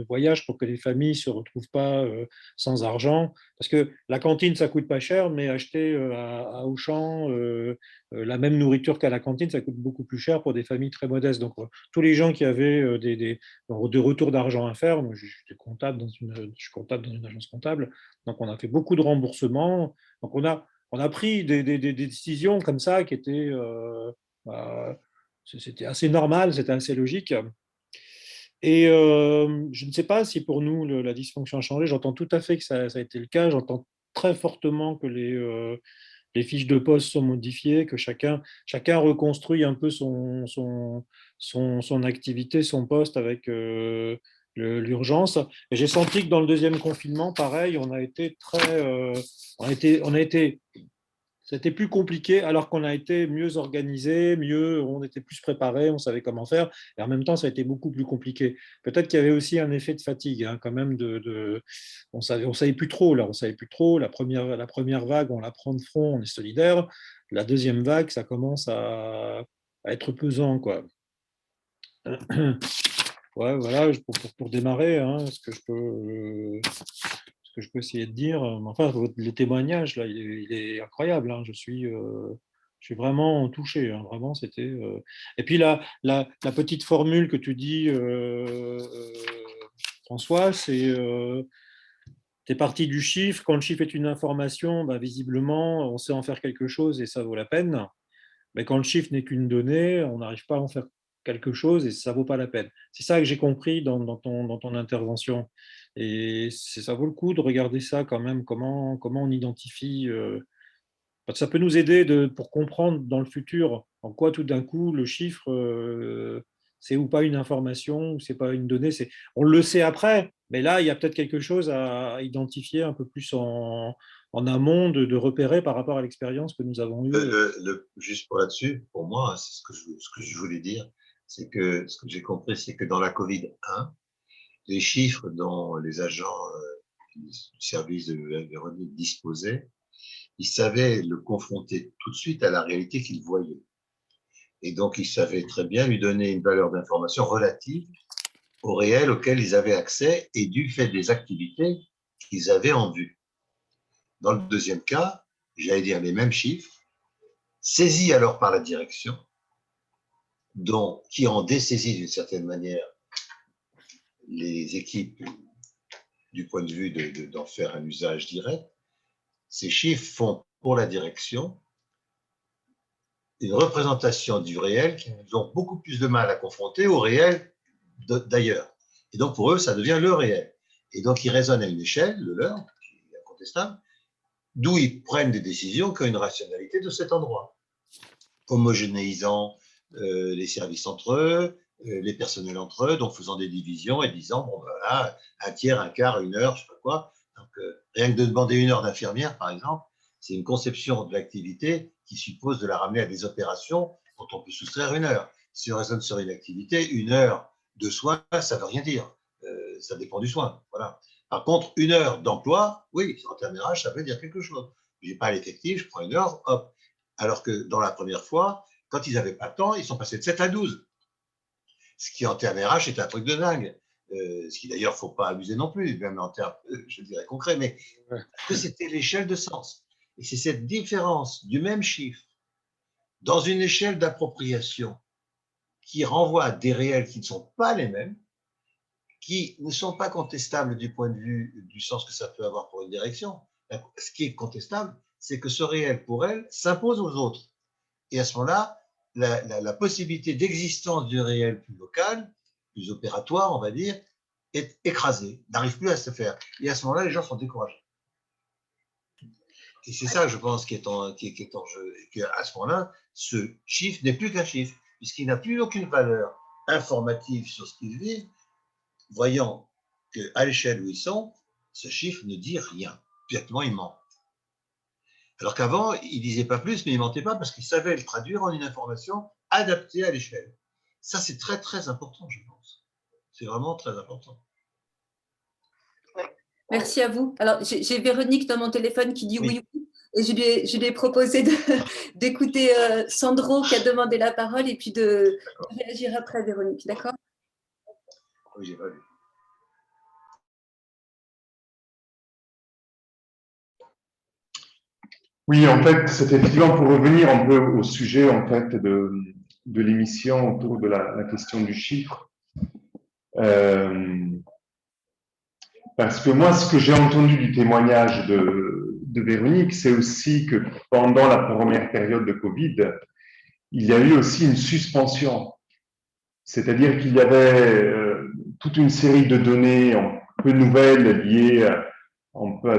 voyages pour que les familles ne se retrouvent pas sans argent. Parce que la cantine, ça ne coûte pas cher, mais acheter à Auchan la même nourriture qu'à la cantine, ça coûte beaucoup plus cher pour des familles très modestes. Donc, tous les gens qui avaient des retours d'argent à faire, moi, je suis comptable dans une agence comptable, donc on a fait beaucoup de remboursements. Donc, on a pris des décisions comme ça qui étaient... bah, c'était assez normal, c'était assez logique. Et je ne sais pas si pour nous, la dysfonction a changé. J'entends tout à fait que ça a été le cas. J'entends très fortement que les fiches de poste sont modifiées, que chacun reconstruit un peu son activité, son poste avec l'urgence. Et j'ai senti que dans le deuxième confinement, pareil, on a été très... on a été c'était plus compliqué alors qu'on a été mieux organisé, on était plus préparé, on savait comment faire. Et en même temps, ça a été beaucoup plus compliqué. Peut-être qu'il y avait aussi un effet de fatigue, hein, quand même. On savait plus trop là, on savait plus trop. La première vague, on la prend de front, on est solidaire. La deuxième vague, ça commence à être pesant, quoi. Ouais, voilà, pour démarrer, hein, ce que je peux essayer de dire. Enfin, le témoignage, là, il est incroyable. Hein. Je suis vraiment touché. Hein. Vraiment, c'était. Et puis, la petite formule que tu dis, François, c'est. Tu es parti du chiffre. Quand le chiffre est une information, bah, visiblement, on sait en faire quelque chose et ça vaut la peine. Mais quand le chiffre n'est qu'une donnée, on n'arrive pas à en faire quelque chose et ça ne vaut pas la peine. C'est ça que j'ai compris dans ton intervention. Et ça vaut le coup de regarder ça quand même, comment on identifie. Ça peut nous aider pour comprendre dans le futur en quoi tout d'un coup le chiffre, c'est ou pas une information, ou c'est pas une donnée. On le sait après, mais là, il y a peut-être quelque chose à identifier un peu plus en amont, de repérer par rapport à l'expérience que nous avons eue. Juste pour là-dessus, pour moi, c'est ce que je voulais dire, c'est que ce que j'ai compris, c'est que dans la Covid-1, les chiffres dont les agents du service de Véronique disposaient, ils savaient le confronter tout de suite à la réalité qu'ils voyaient. Et donc, ils savaient très bien lui donner une valeur d'information relative au réel auquel ils avaient accès et du fait des activités qu'ils avaient en vue. Dans le deuxième cas, j'allais dire les mêmes chiffres, saisis alors par la direction, qui ont dessaisi d'une certaine manière les équipes du point de vue d'en faire un usage direct. Ces chiffres font pour la direction une représentation du réel qu'ils ont beaucoup plus de mal à confronter au réel d'ailleurs. Et donc pour eux, ça devient le réel. Et donc ils raisonnent à une échelle, le leur, qui est incontestable, d'où ils prennent des décisions qui ont une rationalité de cet endroit, homogénéisant les services entre eux, les personnels entre eux, donc faisant des divisions et disant, bon, voilà, un tiers, un quart, une heure, je ne sais pas quoi. Donc, rien que de demander une heure d'infirmière, par exemple, c'est une conception de l'activité qui suppose de la ramener à des opérations dont on peut soustraire une heure. Si on raisonne sur une activité, une heure de soin, ça ne veut rien dire. Ça dépend du soin. Voilà. Par contre, une heure d'emploi, oui, en termes RH, ça veut dire quelque chose. Je n'ai pas l'effectif, je prends une heure, hop. Alors que dans la première fois, quand ils n'avaient pas de temps, ils sont passés de 7 à 12. Ce qui en termes RH est un truc de dingue. Ce qui d'ailleurs, il ne faut pas abuser non plus, même en termes, je dirais, concrets, mais que c'était l'échelle de sens. Et c'est cette différence du même chiffre dans une échelle d'appropriation qui renvoie à des réels qui ne sont pas les mêmes, qui ne sont pas contestables du point de vue du sens que ça peut avoir pour une direction. Ce qui est contestable, c'est que ce réel, pour elle, s'impose aux autres. Et à ce moment-là, la possibilité d'existence du réel plus local, plus opératoire, on va dire, est écrasée, n'arrive plus à se faire. Et à ce moment-là, les gens sont découragés. Et c'est ça, je pense, qui est en jeu. Et qu'à ce moment-là, ce chiffre n'est plus qu'un chiffre, puisqu'il n'a plus aucune valeur informative sur ce qu'ils vivent, voyant qu'à l'échelle où ils sont, ce chiffre ne dit rien. Exactement, il ment. Alors qu'avant, il ne disait pas plus, mais il ne mentait pas parce qu'il savait le traduire en une information adaptée à l'échelle. Ça, c'est très, très important, je pense. C'est vraiment très important. Merci à vous. Alors, j'ai Véronique dans mon téléphone qui dit oui, oui. Et je lui ai proposé d'écouter Sandro qui a demandé la parole et puis de réagir après, Véronique. D'accord? Oui, j'ai pas vu. Oui, en fait, c'est effectivement pour revenir un peu au sujet en fait de l'émission autour de la question du chiffre. Parce que moi, ce que j'ai entendu du témoignage de Véronique, c'est aussi que pendant la première période de Covid, il y a eu aussi une suspension. C'est-à-dire qu'il y avait toute une série de données un peu nouvelles liées un peu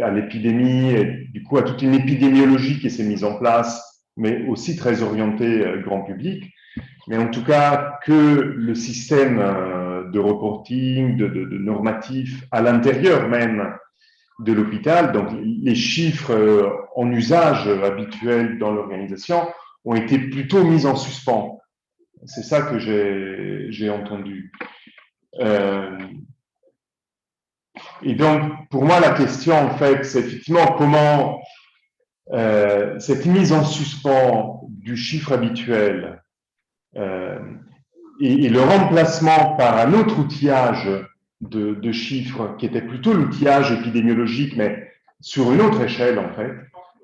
à l'épidémie, et du coup à toute une épidémiologie qui s'est mise en place, mais aussi très orientée grand public. Mais en tout cas, que le système de reporting, de normatif à l'intérieur même de l'hôpital, donc les chiffres en usage habituel dans l'organisation, ont été plutôt mis en suspens. C'est ça que j'ai entendu. Et donc, pour moi, la question, en fait, c'est effectivement comment cette mise en suspens du chiffre habituel et le remplacement par un autre outillage de chiffres qui était plutôt l'outillage épidémiologique, mais sur une autre échelle, en fait.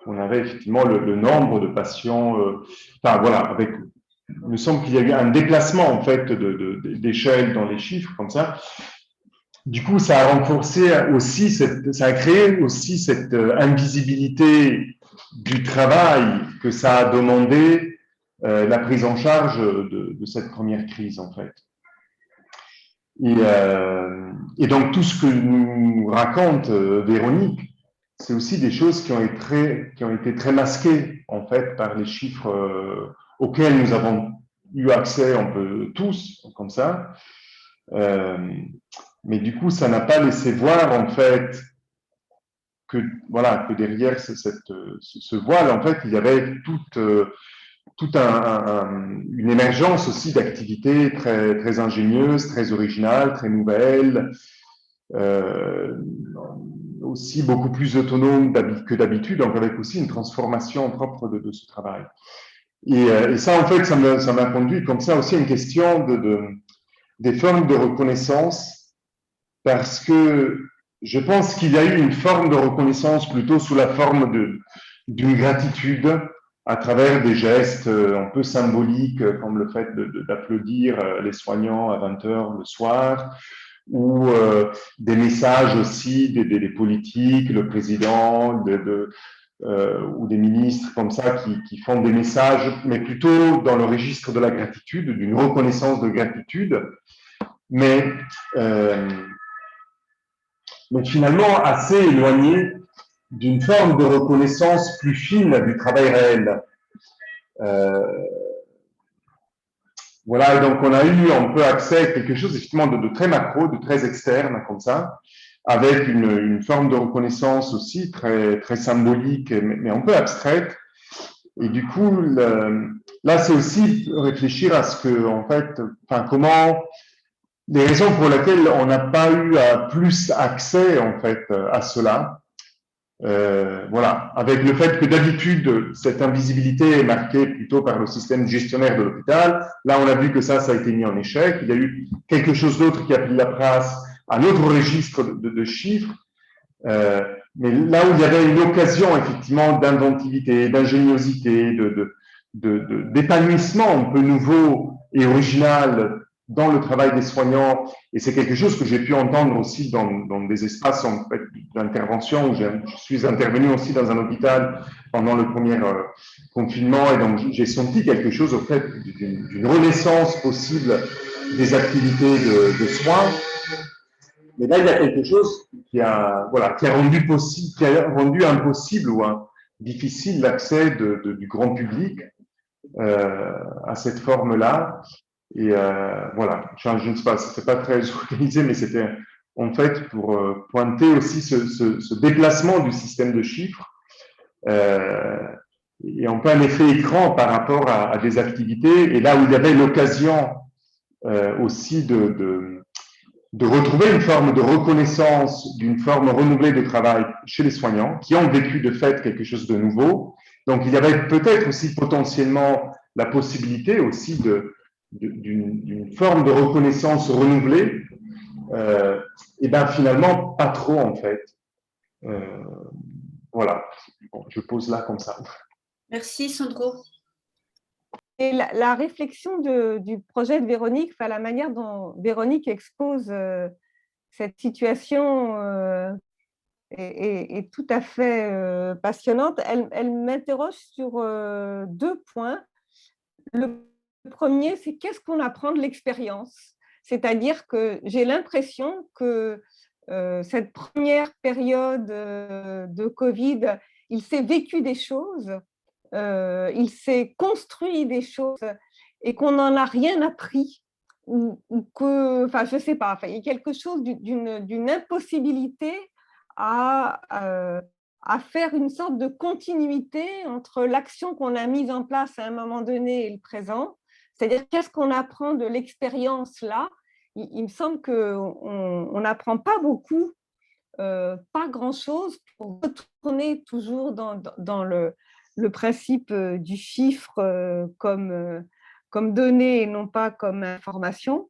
On avait effectivement le nombre de patients, enfin voilà, avec, il me semble qu'il y a eu un déplacement, en fait, d'échelle dans les chiffres, comme ça. Du coup, ça a renforcé aussi, ça a créé aussi cette invisibilité du travail que ça a demandé la prise en charge de cette première crise, en fait. Et donc, tout ce que nous raconte Véronique, c'est aussi des choses qui ont été très masquées, en fait, par les chiffres auxquels nous avons eu accès un peu tous, comme ça. Mais du coup, ça n'a pas laissé voir, en fait, que derrière ce voile, en fait, il y avait toute une émergence aussi d'activités très, très ingénieuses, très originales, très nouvelles, aussi beaucoup plus autonomes que d'habitude, donc avec aussi une transformation propre de ce travail. Et ça, en fait, ça m'a conduit comme ça aussi à une question des formes de reconnaissance, parce que je pense qu'il y a eu une forme de reconnaissance plutôt sous la forme d'une gratitude à travers des gestes un peu symboliques, comme le fait d'applaudir les soignants à 20h le soir, ou des messages aussi des politiques, le président, ou des ministres comme ça qui font des messages, mais plutôt dans le registre de la gratitude, d'une reconnaissance de gratitude, mais finalement assez éloigné d'une forme de reconnaissance plus fine du travail réel. Voilà, et donc on a eu un peu accès à quelque chose effectivement de très macro, de très externe, comme ça, avec une forme de reconnaissance aussi très, très symbolique, mais un peu abstraite. Et du coup, là, c'est aussi réfléchir à ce que, en fait, enfin, comment, les raisons pour lesquelles on n'a pas eu plus accès, en fait, à cela. Voilà, avec le fait que d'habitude, cette invisibilité est marquée plutôt par le système gestionnaire de l'hôpital. Là, on a vu que ça a été mis en échec. Il y a eu quelque chose d'autre qui a pris la place, un autre registre de chiffres. Mais là où il y avait une occasion, effectivement, d'inventivité, d'ingéniosité, d'épanouissement un peu nouveau et original dans le travail des soignants, et c'est quelque chose que j'ai pu entendre aussi dans des espaces en fait, d'intervention où je suis intervenu aussi dans un hôpital pendant le premier confinement, et donc j'ai senti quelque chose au fait d'une renaissance possible des activités de soins. Mais là, il y a quelque chose qui a rendu impossible ou difficile l'accès du grand public à cette forme-là. Et voilà, je ne sais pas, c'était pas très organisé, mais c'était en fait pour pointer aussi ce déplacement du système de chiffres et un peu un effet écran par rapport à des activités. Et là où il y avait l'occasion aussi de retrouver une forme de reconnaissance d'une forme renouvelée de travail chez les soignants qui ont vécu de fait quelque chose de nouveau. Donc, il y avait peut-être aussi potentiellement la possibilité aussi d'une forme de reconnaissance renouvelée. Et bien finalement, pas trop en fait. Voilà, bon, je pose là comme ça. Merci Sandro. Et la réflexion du projet de Véronique, enfin, la manière dont Véronique expose cette situation est tout à fait passionnante. Elle m'interroge sur deux points. Le premier, c'est qu'est-ce qu'on apprend de l'expérience? C'est-à-dire que j'ai l'impression que cette première période de Covid, il s'est vécu des choses, il s'est construit des choses et qu'on n'en a rien appris ou que, enfin, je ne sais pas, enfin, il y a quelque chose d'une impossibilité à faire une sorte de continuité entre l'action qu'on a mise en place à un moment donné et le présent. C'est-à-dire, qu'est-ce qu'on apprend de l'expérience là? Il me semble qu'on n'apprend pas beaucoup, pas grand-chose pour retourner toujours dans le principe du chiffre comme donnée et non pas comme information.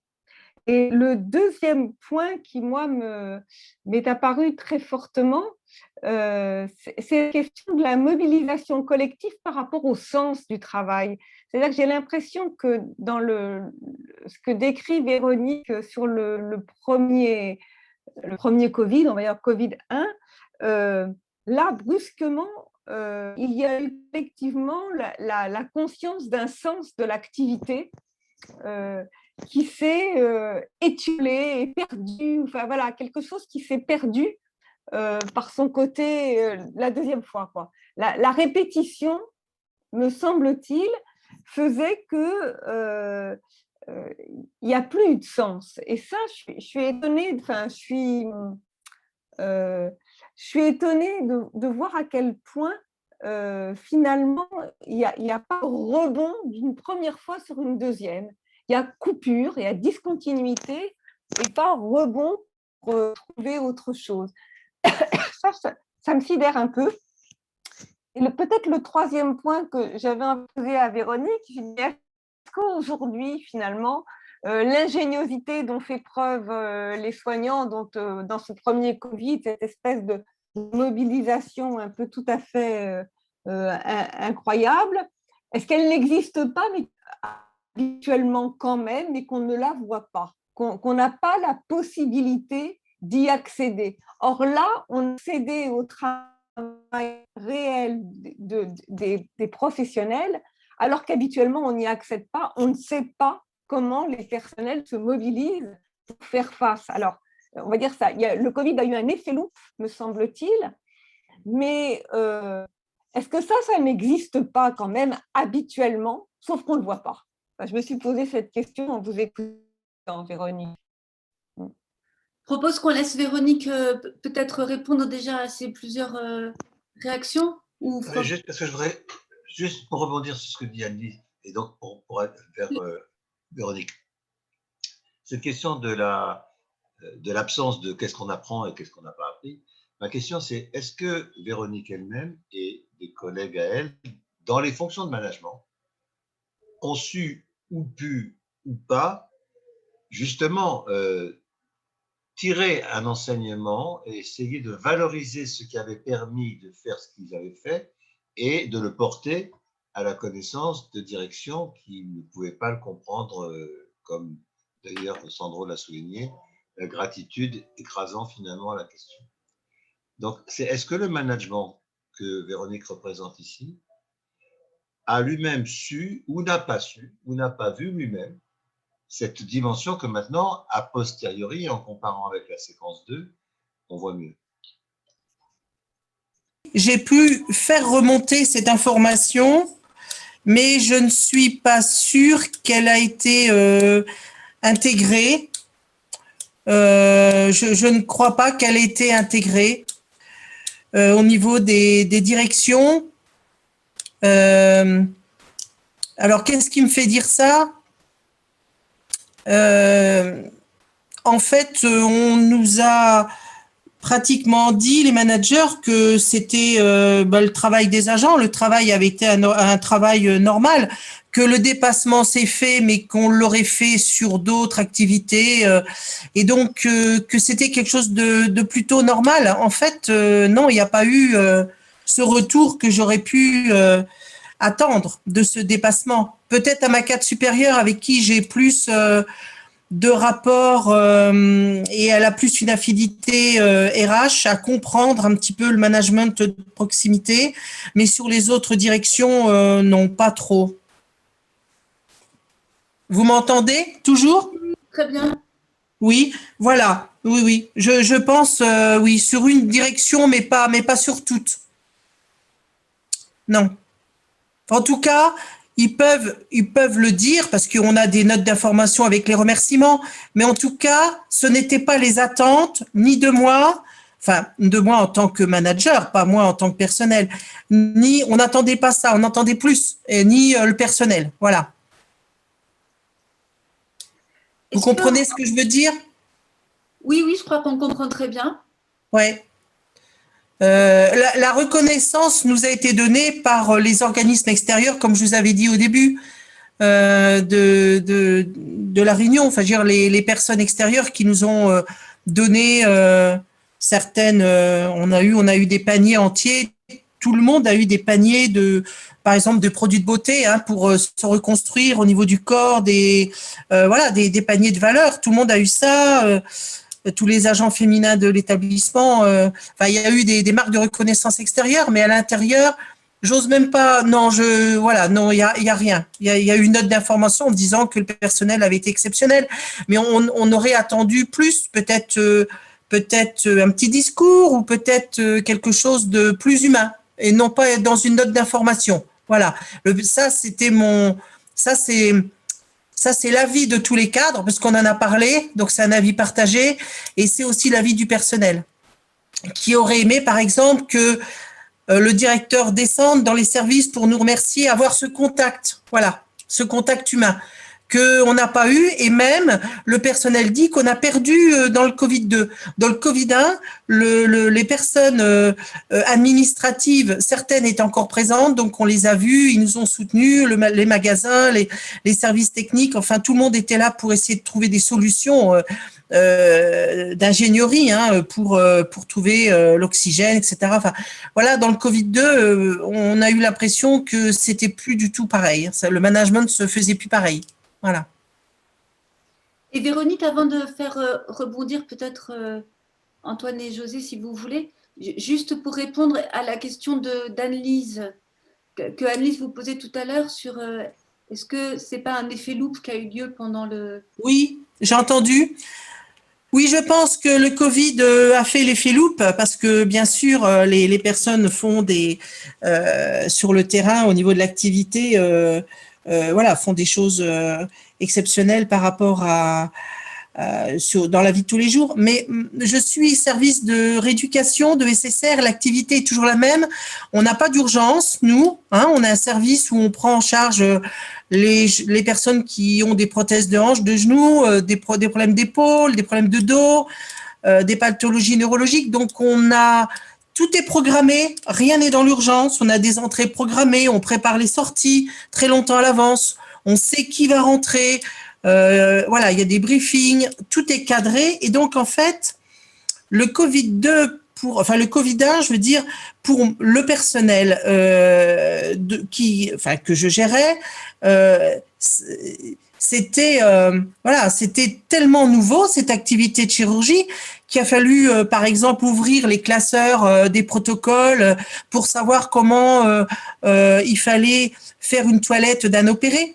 Et le deuxième point qui, moi, m'est apparu très fortement, c'est la question de la mobilisation collective par rapport au sens du travail. C'est-à-dire que j'ai l'impression que dans ce que décrit Véronique sur le premier Covid, on va dire Covid-1, là, brusquement, il y a eu effectivement la conscience d'un sens de l'activité qui s'est étiolé et perdu, enfin voilà, quelque chose qui s'est perdu par son côté la deuxième fois, quoi. La répétition, me semble-t-il, faisait que il n'y a plus eu de sens. Et ça, je suis étonnée, enfin, je suis étonnée de voir à quel point finalement, il n'y a pas rebond d'une première fois sur une deuxième. Il y a coupure, il y a discontinuité et pas rebond pour trouver autre chose. Ça me sidère un peu. Et peut-être le troisième point que j'avais posé à Véronique, je dis, est-ce qu'aujourd'hui, finalement, l'ingéniosité dont fait preuve les soignants dans ce premier Covid, cette espèce de mobilisation un peu tout à fait incroyable, est-ce qu'elle n'existe pas, mais habituellement quand même, mais qu'on ne la voit pas, qu'on n'a pas la possibilité d'y accéder. Or là, on accède au travail réel des professionnels, alors qu'habituellement, on n'y accède pas. On ne sait pas comment les personnels se mobilisent pour faire face. Alors, on va dire ça, le Covid a eu un effet loupe, me semble-t-il, mais est-ce que ça n'existe pas quand même habituellement, sauf qu'on ne le voit pas? Enfin, je me suis posé cette question en vous écoutant, Véronique. Je propose qu'on laisse Véronique peut-être répondre déjà à ces plusieurs réactions. Juste parce que je voudrais, juste pour rebondir sur ce que dit Annie, et donc pour aller vers Véronique. Cette question de l'absence de qu'est-ce qu'on apprend et qu'est-ce qu'on n'a pas appris, ma question c'est, est-ce que Véronique elle-même et des collègues à elle, dans les fonctions de management, ont su ou pu ou pas, justement, tirer un enseignement et essayer de valoriser ce qui avait permis de faire ce qu'ils avaient fait et de le porter à la connaissance de directions qui ne pouvaient pas le comprendre, comme d'ailleurs Sandro l'a souligné, la gratitude écrasant finalement la question. Donc, est-ce que le management que Véronique représente ici a lui-même su ou n'a pas su ou n'a pas vu lui-même cette dimension que maintenant, a posteriori, en comparant avec la séquence 2, on voit mieux? J'ai pu faire remonter cette information mais je ne suis pas sûre qu'elle a été intégrée. Je ne crois pas qu'elle ait été intégrée au niveau des directions. Alors, qu'est-ce qui me fait dire ça? En fait, on nous a pratiquement dit, les managers, que c'était le travail des agents. Le travail avait été un travail normal, que le dépassement s'est fait, mais qu'on l'aurait fait sur d'autres activités, et donc que c'était quelque chose de plutôt normal. En fait, non, il n'y a pas eu ce retour que j'aurais pu attendre de ce dépassement. Peut-être à ma cadre supérieure, avec qui j'ai plus de rapport et elle a plus une affinité RH à comprendre un petit peu le management de proximité, mais sur les autres directions, non, pas trop. Vous m'entendez toujours? Très bien. Oui, voilà. Oui, oui. Je pense, oui, sur une direction, mais pas sur toutes. Non. En tout cas, ils peuvent le dire parce qu'on a des notes d'information avec les remerciements, mais en tout cas, ce n'était pas les attentes, ni de moi, enfin, de moi en tant que manager, pas moi en tant que personnel, ni, on n'attendait pas ça, on entendait plus, ni le personnel, voilà. Vous comprenez ce que je veux dire? Oui, oui, je crois qu'on comprend très bien. Ouais. La reconnaissance nous a été donnée par les organismes extérieurs, comme je vous avais dit au début de la réunion. Enfin, je veux dire, les personnes extérieures qui nous ont donné certaines. On a eu des paniers entiers. Tout le monde a eu des paniers par exemple, de produits de beauté pour se reconstruire au niveau du corps, des paniers de valeur. Tout le monde a eu ça. Tous les agents féminins de l'établissement. Il y a eu des marques de reconnaissance extérieure, mais à l'intérieur, j'ose même pas. Non, non, il y a rien. Il y a eu une note d'information en disant que le personnel avait été exceptionnel, mais on aurait attendu plus, peut-être un petit discours ou peut-être quelque chose de plus humain et non pas dans une note d'information. Voilà. Ça, c'est l'avis de tous les cadres, parce qu'on en a parlé, donc c'est un avis partagé, et c'est aussi l'avis du personnel, qui aurait aimé, par exemple, que le directeur descende dans les services pour nous remercier, avoir ce contact, voilà, ce contact humain, qu'on n'a pas eu, et même le personnel dit qu'on a perdu dans le Covid-2. Dans le Covid-1, les personnes administratives, certaines étaient encore présentes, donc on les a vues, ils nous ont soutenus, les magasins, les services techniques, enfin tout le monde était là pour essayer de trouver des solutions d'ingénierie pour trouver l'oxygène, etc. Enfin, voilà, dans le Covid-2, on a eu l'impression que c'était plus du tout pareil. Le management ne se faisait plus pareil. Voilà. Et Véronique, avant de faire rebondir peut-être Antoine et José, si vous voulez, juste pour répondre à la question d'Anne-Lise, que Anne-Lise vous posait tout à l'heure sur est-ce que ce n'est pas un effet loupe qui a eu lieu pendant le… Oui, j'ai entendu. Oui, je pense que le Covid a fait l'effet loupe parce que, bien sûr, les personnes font sur le terrain, au niveau de l'activité, font des choses exceptionnelles par rapport dans la vie de tous les jours. Mais je suis service de rééducation, de SSR, l'activité est toujours la même. On n'a pas d'urgence, nous. On a un service où on prend en charge les personnes qui ont des prothèses de hanches, de genoux, des problèmes d'épaule, des problèmes de dos, des pathologies neurologiques. Donc, tout est programmé, rien n'est dans l'urgence. On a des entrées programmées, on prépare les sorties très longtemps à l'avance. On sait qui va rentrer. Il y a des briefings, tout est cadré. Et donc, en fait, le Covid-1, je veux dire, pour le personnel que je gérais, c'était tellement nouveau, cette activité de chirurgie, qu'il a fallu, par exemple, ouvrir les classeurs des protocoles pour savoir comment il fallait faire une toilette d'un opéré,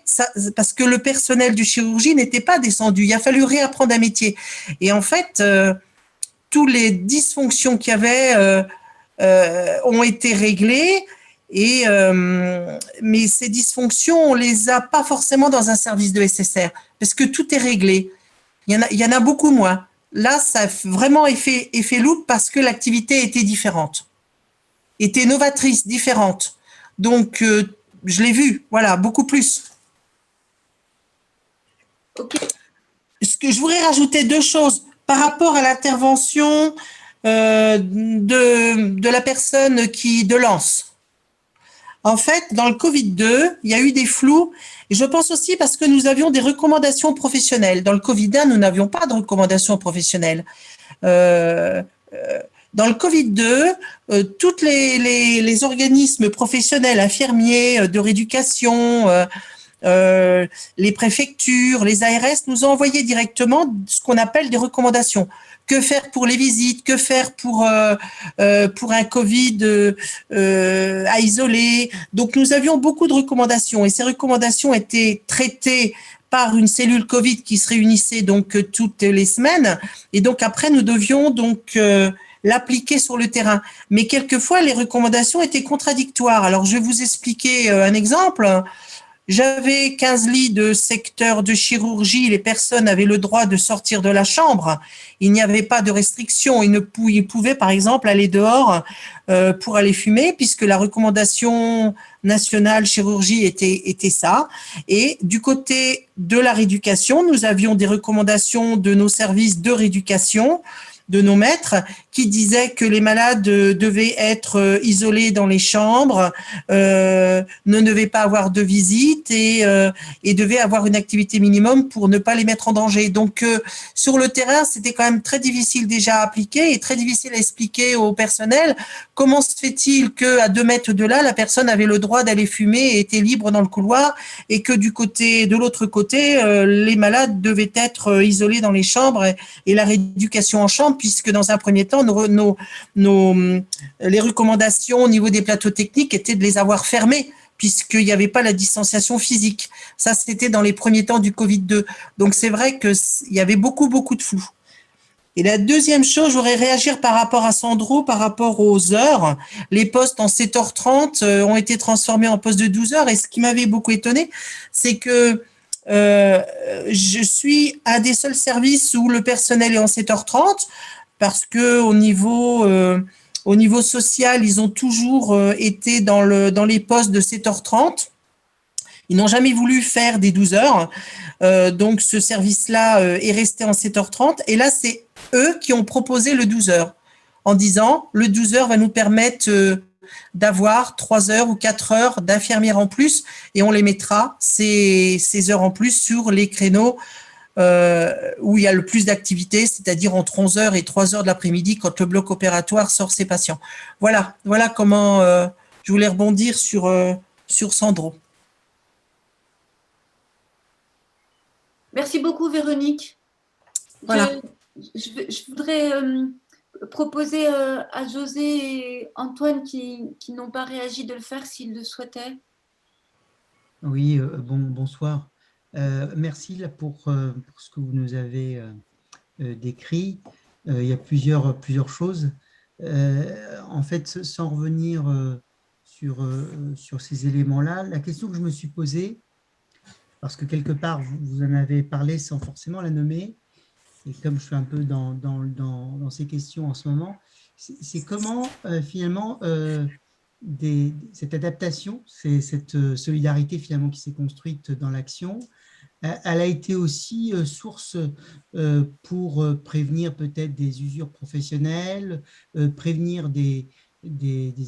parce que le personnel de chirurgie n'était pas descendu. Il a fallu réapprendre un métier. Et en fait, toutes les dysfonctions qu'il y avait ont été réglées. Mais ces dysfonctions, on les a pas forcément dans un service de SSR, parce que tout est réglé. Il y en a beaucoup moins. Là, ça a vraiment effet loupe parce que l'activité était différente, était novatrice, différente. Donc, je l'ai vu, voilà, beaucoup plus. Ok. Ce que je voudrais rajouter deux choses par rapport à l'intervention de la personne de Lens. En fait, dans le Covid-2, il y a eu des flous. Et je pense aussi parce que nous avions des recommandations professionnelles. Dans le Covid-1, nous n'avions pas de recommandations professionnelles. Dans le Covid-2, tous les organismes professionnels, infirmiers, de rééducation, les préfectures, les ARS nous ont envoyé directement ce qu'on appelle des recommandations. Que faire pour les visites, que faire pour un Covid à isoler. Donc nous avions beaucoup de recommandations et ces recommandations étaient traitées par une cellule Covid qui se réunissait donc toutes les semaines et donc après nous devions donc l'appliquer sur le terrain. Mais quelquefois les recommandations étaient contradictoires. Alors je vais vous expliquer un exemple. J'avais 15 lits de secteur de chirurgie, les personnes avaient le droit de sortir de la chambre, il n'y avait pas de restriction, ils pouvaient par exemple aller dehors pour aller fumer, puisque la recommandation nationale chirurgie était ça. Et du côté de la rééducation, nous avions des recommandations de nos services de rééducation, de nos maîtres, qui disaient que les malades devaient être isolés dans les chambres, ne devaient pas avoir de visite et devaient avoir une activité minimum pour ne pas les mettre en danger. Donc, sur le terrain, c'était quand même très difficile déjà à appliquer et très difficile à expliquer au personnel comment se fait-il qu'à 2 mètres de là, la personne avait le droit d'aller fumer et était libre dans le couloir et que de l'autre côté, les malades devaient être isolés dans les chambres et la rééducation en chambre, puisque dans un premier temps, les recommandations au niveau des plateaux techniques étaient de les avoir fermés, puisqu'il n'y avait pas la distanciation physique. Ça, c'était dans les premiers temps du Covid-2. Donc, c'est vrai qu'il y avait beaucoup, beaucoup de flou. Et la deuxième chose, je voudrais réagir par rapport à Sandro, par rapport aux heures. Les postes en 7h30 ont été transformés en postes de 12 heures. Et ce qui m'avait beaucoup étonné, c'est que je suis un des seuls services où le personnel est en 7h30, parce que au niveau social, ils ont toujours été dans les postes de 7h30. Ils n'ont jamais voulu faire des 12 heures. Donc, ce service-là est resté en 7h30. Et là, c'est eux qui ont proposé le 12 heures en disant le 12 heures va nous permettre d'avoir 3 heures ou 4 heures d'infirmières en plus et on les mettra, ces heures en plus, sur les créneaux où il y a le plus d'activité, c'est-à-dire entre 11 heures et 3 heures de l'après-midi quand le bloc opératoire sort ses patients. Voilà comment je voulais rebondir sur Sandro. Merci beaucoup, Véronique. Voilà. Je voudrais proposer à José et Antoine qui n'ont pas réagi de le faire s'ils le souhaitaient. Oui, bonsoir. Merci là, pour ce que vous nous avez décrit. Il y a plusieurs choses. En fait, sans revenir sur ces éléments-là, la question que je me suis posée, parce que quelque part, vous en avez parlé sans forcément la nommer, et comme je suis un peu dans ces questions en ce moment, c'est comment finalement cette adaptation, cette solidarité finalement qui s'est construite dans l'action, elle a été aussi source pour prévenir peut-être des usures professionnelles, prévenir des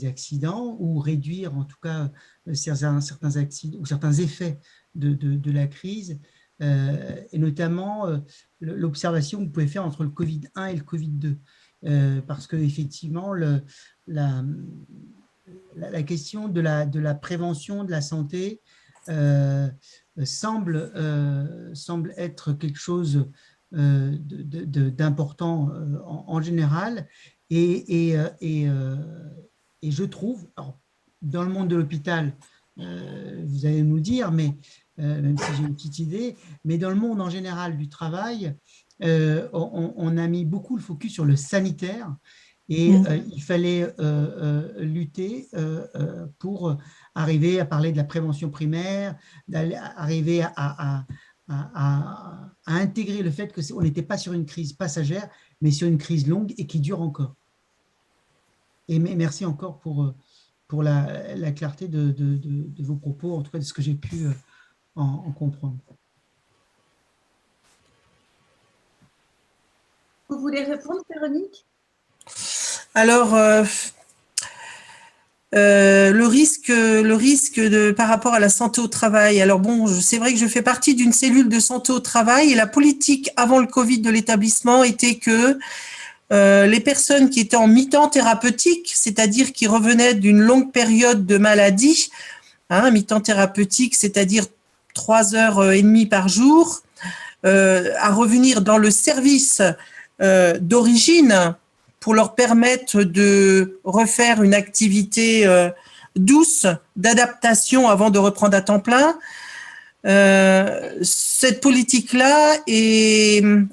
accidents ou réduire en tout cas certains accidents ou certains effets de la crise, et notamment l'observation que vous pouvez faire entre le Covid-1 et le Covid-2. Parce qu'effectivement, la question de la prévention de la santé semble être quelque chose d'important en général. Et je trouve, alors, dans le monde de l'hôpital, vous allez nous dire, mais même si j'ai une petite idée, mais dans le monde en général du travail, on a mis beaucoup le focus sur le sanitaire Et il fallait lutter pour arriver à parler de la prévention primaire, arriver à intégrer le fait qu'on n'était pas sur une crise passagère, mais sur une crise longue et qui dure encore. Et merci encore pour la clarté de vos propos, en tout cas de ce que j'ai pu en comprendre. Vous voulez répondre, Véronique? Alors, le risque par rapport à la santé au travail. Alors bon, c'est vrai que je fais partie d'une cellule de santé au travail et la politique avant le Covid de l'établissement était que les personnes qui étaient en mi-temps thérapeutique, c'est-à-dire qui revenaient d'une longue période de maladie, mi-temps thérapeutique, c'est-à-dire 3h30 par jour, à revenir dans le service d'origine pour leur permettre de refaire une activité douce d'adaptation avant de reprendre à temps plein. Cette politique-là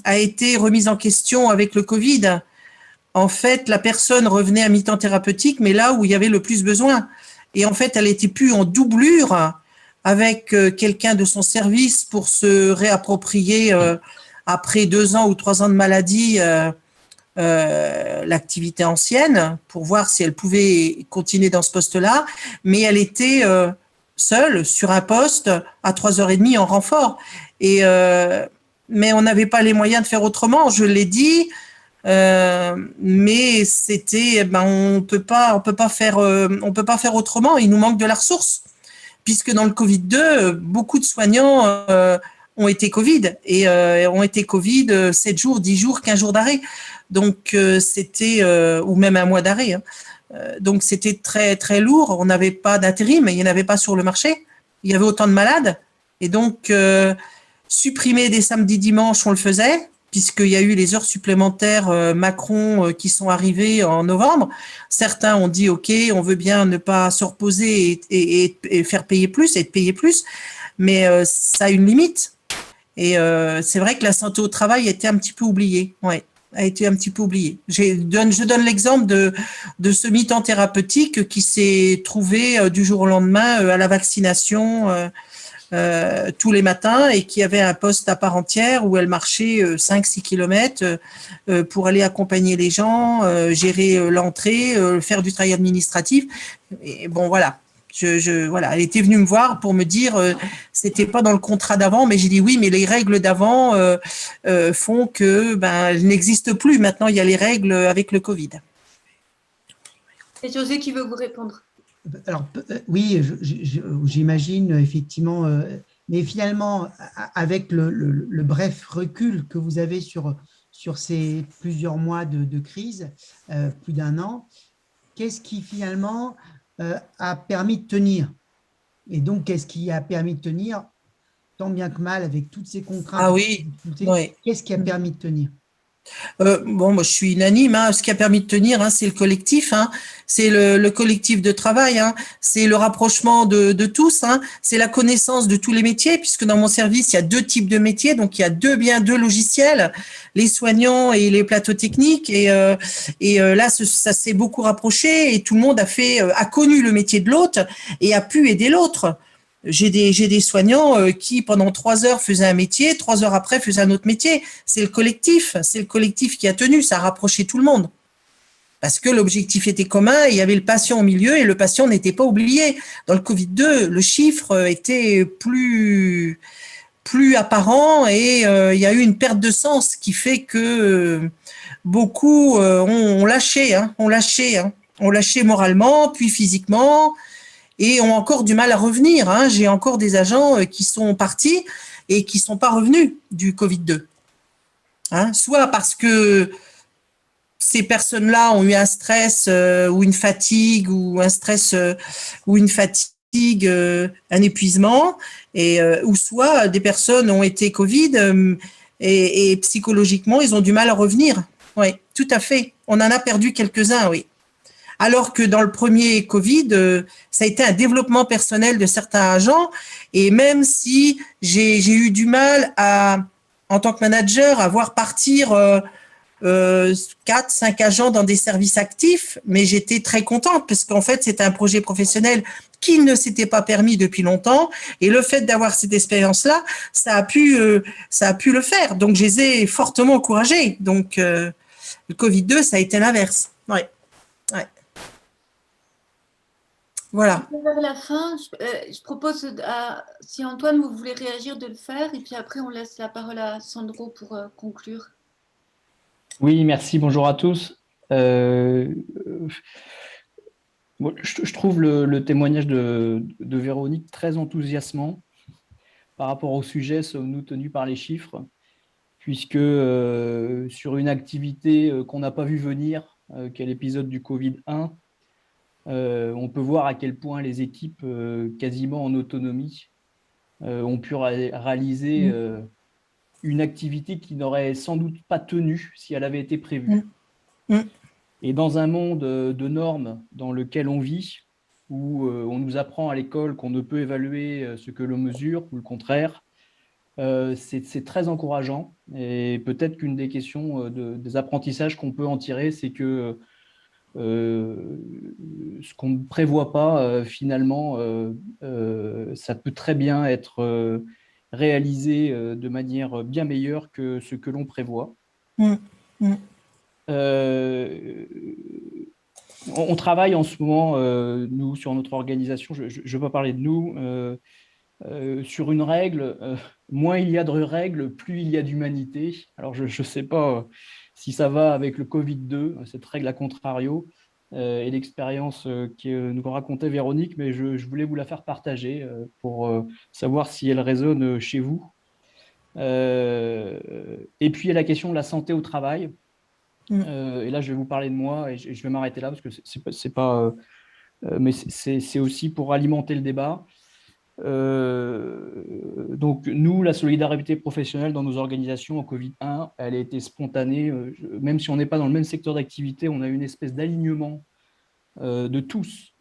a été remise en question avec le Covid. En fait, la personne revenait à mi-temps thérapeutique, mais là où il y avait le plus besoin. Et en fait, elle n'était plus en doublure avec quelqu'un de son service pour se réapproprier après 2 ans ou 3 ans de maladie l'activité ancienne pour voir si elle pouvait continuer dans ce poste-là, mais elle était seule sur un poste à 3h30 en renfort. Mais on n'avait pas les moyens de faire autrement, je l'ai dit, mais c'était, on peut pas faire autrement. Il nous manque de la ressource, puisque dans le Covid-2, beaucoup de soignants ont été Covid et ont été Covid 7 jours, 10 jours, 15 jours d'arrêt. Donc, c'était, ou même un mois d'arrêt. Donc, c'était très, très lourd. On n'avait pas d'intérim, il n'y en avait pas sur le marché. Il y avait autant de malades. Et donc, supprimer des samedis, dimanches, on le faisait, puisqu'il y a eu les heures supplémentaires Macron qui sont arrivées en novembre. Certains ont dit, OK, on veut bien ne pas se reposer et faire payer plus et de payer plus. Mais ça a une limite. Et c'est vrai que la santé au travail était un petit peu oubliée. Ouais. A été un petit peu oublié. Je donne l'exemple de ce mi-temps thérapeutique qui s'est trouvé du jour au lendemain à la vaccination tous les matins et qui avait un poste à part entière où elle marchait 5-6 kilomètres pour aller accompagner les gens, gérer l'entrée, faire du travail administratif. Et bon, voilà. Voilà, elle était venue me voir pour me dire c'était pas dans le contrat d'avant, mais j'ai dit oui, mais les règles d'avant font que elles n'existent plus. Maintenant, il y a les règles avec le Covid. Et José qui veut vous répondre. Alors oui, j'imagine effectivement, mais finalement, avec le bref recul que vous avez sur ces plusieurs mois de crise, plus d'1 an, qu'est-ce qui finalement a permis de tenir? Et donc, qu'est-ce qui a permis de tenir, tant bien que mal, avec toutes ces contraintes? Ah oui, oui. Qu'est-ce qui a permis de tenir? Bon, moi, je suis unanime. Ce qui a permis de tenir, c'est le collectif. C'est le collectif de travail. C'est le rapprochement de tous. C'est la connaissance de tous les métiers, puisque dans mon service, il y a 2 types de métiers. Donc, il y a 2 logiciels, les soignants et les plateaux techniques. Et là, ça s'est beaucoup rapproché et tout le monde a connu le métier de l'autre et a pu aider l'autre. J'ai des soignants qui, pendant 3 heures, faisaient un métier, 3 heures après, faisaient un autre métier. C'est le collectif qui a tenu, ça a rapproché tout le monde. Parce que l'objectif était commun et il y avait le patient au milieu et le patient n'était pas oublié. Dans le Covid-2, le chiffre était plus apparent et il y a eu une perte de sens qui fait que beaucoup ont lâché moralement, puis physiquement, et ont encore du mal à revenir. J'ai encore des agents qui sont partis et qui ne sont pas revenus du Covid-2. Soit parce que ces personnes-là ont eu un stress ou une fatigue ou un stress ou une fatigue, un épuisement, ou soit des personnes ont été Covid et psychologiquement, ils ont du mal à revenir. Oui, tout à fait. On en a perdu quelques-uns, oui. Alors que dans le premier Covid, ça a été un développement personnel de certains agents. Et même si j'ai eu du mal en tant que manager, à voir partir 4, 5 agents dans des services actifs, mais j'étais très contente parce qu'en fait, c'était un projet professionnel qui ne s'était pas permis depuis longtemps. Et le fait d'avoir cette expérience-là, ça a pu le faire. Donc, je les ai fortement encouragés. Donc, le Covid-2, ça a été l'inverse. Ouais. Voilà. Vers la fin, je propose, si Antoine, vous voulez réagir, de le faire. Et puis après, on laisse la parole à Sandro pour conclure. Oui, merci. Bonjour à tous. Je trouve le témoignage de Véronique très enthousiasmant par rapport au sujet. Sommes-nous tenus par les chiffres, puisque sur une activité qu'on n'a pas vu venir, qu'est l'épisode du Covid-1, on peut voir à quel point les équipes, quasiment en autonomie, ont pu réaliser une activité qui n'aurait sans doute pas tenu si elle avait été prévue. Et dans un monde de normes dans lequel on vit, où on nous apprend à l'école qu'on ne peut évaluer ce que l'on mesure, ou le contraire, c'est très encourageant. Et peut-être qu'une des questions, des apprentissages qu'on peut en tirer, c'est que ce qu'on ne prévoit pas, finalement, ça peut très bien être réalisé de manière bien meilleure que ce que l'on prévoit. On travaille en ce moment, nous, sur notre organisation, je ne vais pas parler de nous, sur une règle, moins il y a de règles, plus il y a d'humanité. Alors, je ne sais pas si ça va avec le Covid-2, cette règle à contrario, et l'expérience que nous racontait Véronique, mais je voulais vous la faire partager pour savoir si elle résonne chez vous. Et puis, il y a la question de la santé au travail. Et là, je vais vous parler de moi et je vais m'arrêter là parce que c'est pas mais c'est aussi pour alimenter le débat. Donc, nous, la solidarité professionnelle dans nos organisations en Covid-1, elle a été spontanée. Même si on n'est pas dans le même secteur d'activité, on a eu une espèce d'alignement de tous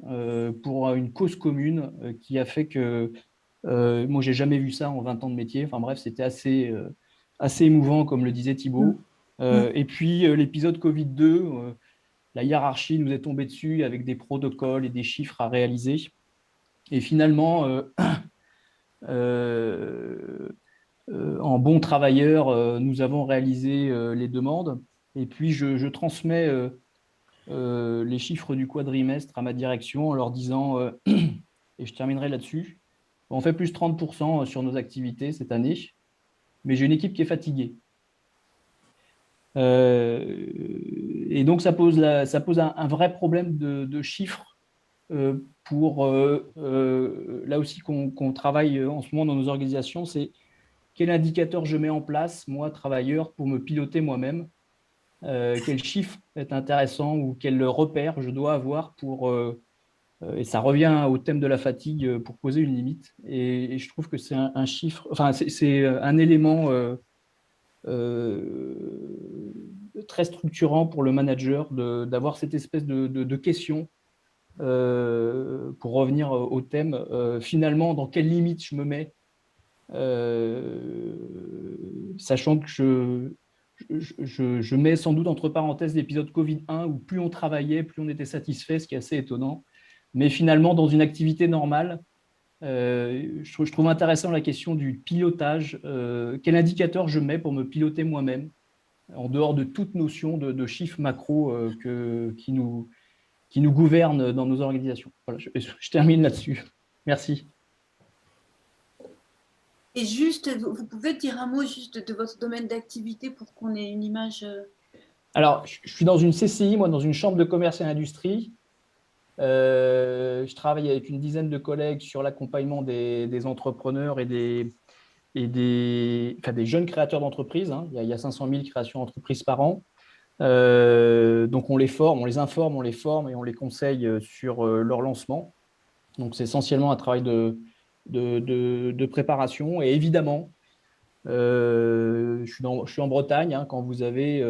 pour une cause commune qui a fait que moi, j'ai jamais vu ça en 20 ans de métier. Enfin bref, c'était assez émouvant, comme le disait Thibaut. Et puis, l'épisode Covid-2, la hiérarchie nous est tombée dessus avec des protocoles et des chiffres à réaliser. Et finalement, en bons travailleurs, nous avons réalisé les demandes. Et puis, je transmets les chiffres du quadrimestre à ma direction en leur disant, et je terminerai là-dessus, on fait plus 30% sur nos activités cette année, mais j'ai une équipe qui est fatiguée. Et donc, ça pose un vrai problème de chiffres pour, là aussi, qu'on travaille en ce moment dans nos organisations, c'est quel indicateur je mets en place, moi, travailleur, pour me piloter moi-même, quel chiffre est intéressant ou quel repère je dois avoir pour, et ça revient au thème de la fatigue, pour poser une limite. Et je trouve que c'est un chiffre, enfin, c'est un élément très structurant pour le manager d'avoir cette espèce de question pour revenir au thème. Finalement, dans quelle limite je me mets, sachant que je mets sans doute entre parenthèses l'épisode Covid-1 où plus on travaillait, plus on était satisfait, ce qui est assez étonnant. Mais finalement, dans une activité normale, je trouve intéressant la question du pilotage. Quel indicateur je mets pour me piloter moi-même, en dehors de toute notion de chiffres macro qui nous gouvernent dans nos organisations. Voilà, je termine là-dessus. Merci. Et juste, vous pouvez dire un mot juste de votre domaine d'activité pour qu'on ait une image. Alors, je suis dans une CCI, moi, dans une chambre de commerce et d'industrie. Je travaille avec une dizaine de collègues sur l'accompagnement des entrepreneurs et des jeunes créateurs d'entreprises. Hein. Il y a 500 000 créations d'entreprises par an. Donc, on les forme, on les informe, on les forme et on les conseille sur leur lancement. Donc, c'est essentiellement un travail de préparation. Et évidemment, je suis en Bretagne, hein, quand vous avez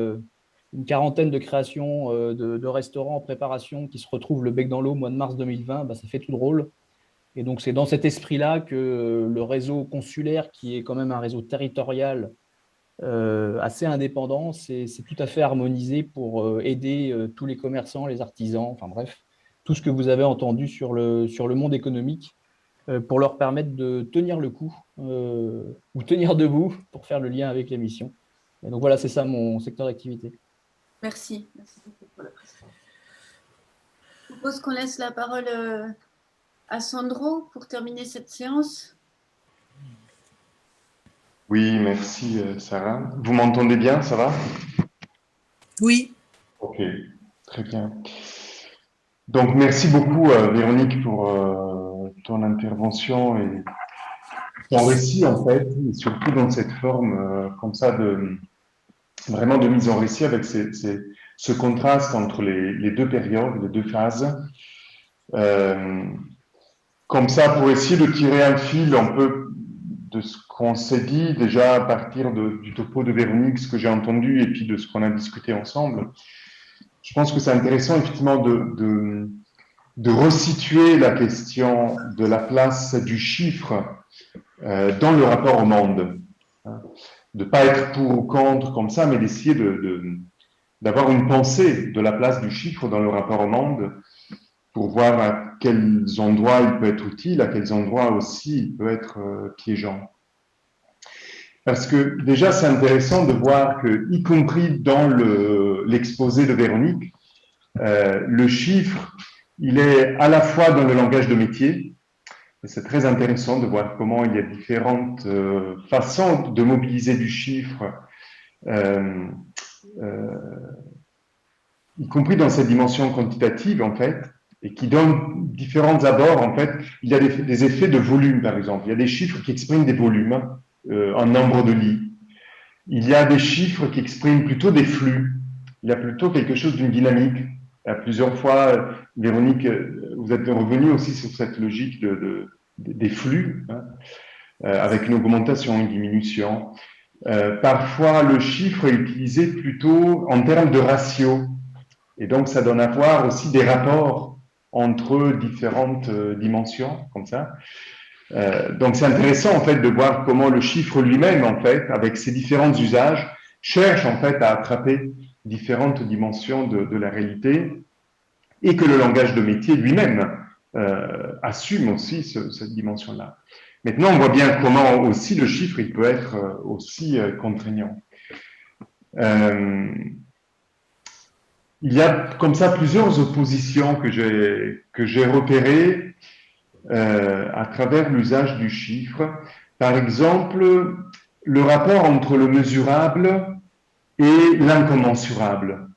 une quarantaine de créations de restaurants en préparation qui se retrouvent le bec dans l'eau au mois de mars 2020, ça fait tout drôle. Et donc, c'est dans cet esprit-là que le réseau consulaire, qui est quand même un réseau territorial assez indépendant. C'est tout à fait harmonisé pour aider tous les commerçants, les artisans, enfin bref, tout ce que vous avez entendu sur le monde économique pour leur permettre de tenir le coup ou tenir debout pour faire le lien avec l'émission. Et donc voilà, c'est ça mon secteur d'activité. Merci. Merci beaucoup pour la présentation. Je propose qu'on laisse la parole à Sandro pour terminer cette séance. Oui, merci Sarah. Vous m'entendez bien, ça va? Oui. Ok, très bien. Donc merci beaucoup Véronique pour ton intervention et ton récit en fait, et surtout dans cette forme comme ça vraiment de mise en récit avec ce contraste entre les deux périodes, les deux phases. Comme ça, pour essayer de tirer un fil un peu de ce qu'on s'est dit déjà à partir du topo de Véronique, ce que j'ai entendu, et puis de ce qu'on a discuté ensemble. Je pense que c'est intéressant effectivement de resituer la question de la place du chiffre dans le rapport au monde. De ne pas être pour ou contre comme ça, mais d'essayer d'avoir une pensée de la place du chiffre dans le rapport au monde pour voir à quels endroits il peut être utile, à quels endroits aussi il peut être piégeant. Parce que déjà, c'est intéressant de voir que, y compris dans l'exposé de Véronique, le chiffre, il est à la fois dans le langage de métier, et c'est très intéressant de voir comment il y a différentes façons de mobiliser du chiffre, y compris dans cette dimension quantitative, en fait, et qui donne différents abords. En fait, il y a des effets de volume, par exemple. Il y a des chiffres qui expriment des volumes en nombre de lits. Il y a des chiffres qui expriment plutôt des flux. Il y a plutôt quelque chose d'une dynamique. Il y a plusieurs fois, Véronique, vous êtes revenu aussi sur cette logique des flux, hein, avec une augmentation, une diminution. Parfois, le chiffre est utilisé plutôt en termes de ratio. Et donc, ça donne à voir aussi des rapports entre différentes dimensions, comme ça. Donc, c'est intéressant, en fait, de voir comment le chiffre lui-même, en fait, avec ses différents usages, cherche, en fait, à attraper différentes dimensions de la réalité et que le langage de métier lui-même assume aussi cette dimension-là. Maintenant, on voit bien comment aussi le chiffre, il peut être aussi contraignant. Il y a comme ça plusieurs oppositions que j'ai repérées à travers l'usage du chiffre. Par exemple, le rapport entre le mesurable et l'incommensurable.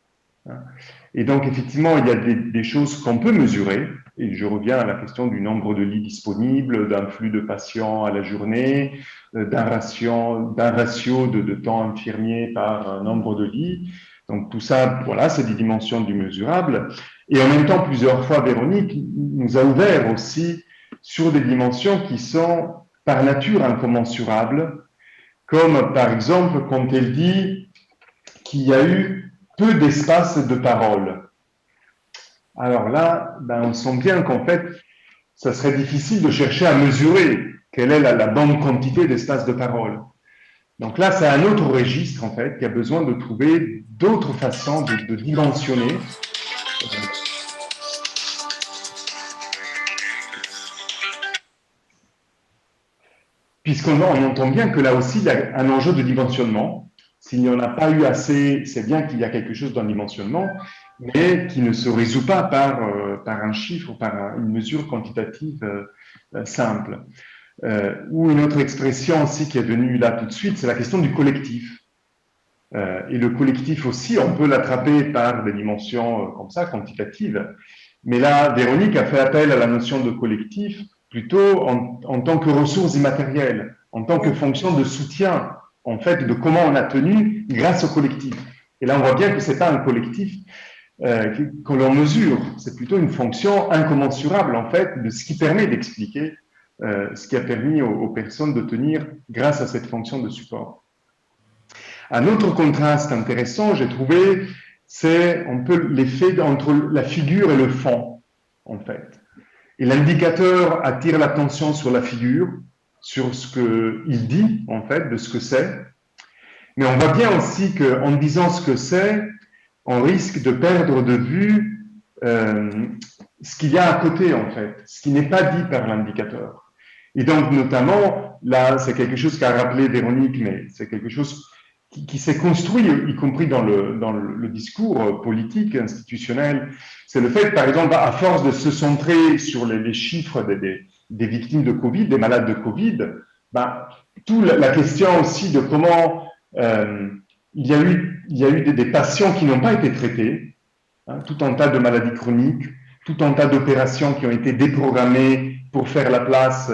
Et donc, effectivement, il y a des choses qu'on peut mesurer. Et je reviens à la question du nombre de lits disponibles, d'un flux de patients à la journée, d'un ratio de temps infirmier par nombre de lits. Donc, tout ça, voilà, c'est des dimensions du mesurable. Et en même temps, plusieurs fois, Véronique nous a ouvert aussi sur des dimensions qui sont par nature incommensurables, comme par exemple quand elle dit qu'il y a eu peu d'espace de parole. Alors là, on sent bien qu'en fait, ça serait difficile de chercher à mesurer quelle est la bonne quantité d'espace de parole. Donc là, c'est un autre registre, en fait, qui a besoin de trouver d'autres façons de dimensionner. Puisqu'on entend bien que là aussi, il y a un enjeu de dimensionnement. S'il n'y en a pas eu assez, c'est bien qu'il y a quelque chose dans le dimensionnement, mais qui ne se résout pas par un chiffre, par une mesure quantitative simple. Ou une autre expression aussi qui est venue là tout de suite, c'est la question du collectif. Et le collectif aussi, on peut l'attraper par des dimensions comme ça, quantitatives. Mais là, Véronique a fait appel à la notion de collectif plutôt en tant que ressource immatérielle, en tant que fonction de soutien, en fait, de comment on a tenu grâce au collectif. Et là, on voit bien que ce n'est pas un collectif que l'on mesure, c'est plutôt une fonction incommensurable, en fait, de ce qui permet d'expliquer ce qui a permis aux personnes de tenir grâce à cette fonction de support. Un autre contraste intéressant, j'ai trouvé, c'est un peu l'effet entre la figure et le fond, en fait. Et l'indicateur attire l'attention sur la figure, sur ce qu'il dit, en fait, de ce que c'est. Mais on voit bien aussi qu'en disant ce que c'est, on risque de perdre de vue ce qu'il y a à côté, en fait, ce qui n'est pas dit par l'indicateur. Et donc, notamment, là, c'est quelque chose qu'a rappelé Véronique, mais c'est quelque chose qui s'est construit, y compris dans le discours politique, institutionnel. C'est le fait, par exemple, à force de se centrer sur les chiffres des victimes de Covid, des malades de Covid, ben, toute la question aussi de comment il y a eu des patients qui n'ont pas été traités, hein, tout un tas de maladies chroniques, tout un tas d'opérations qui ont été déprogrammées pour faire la place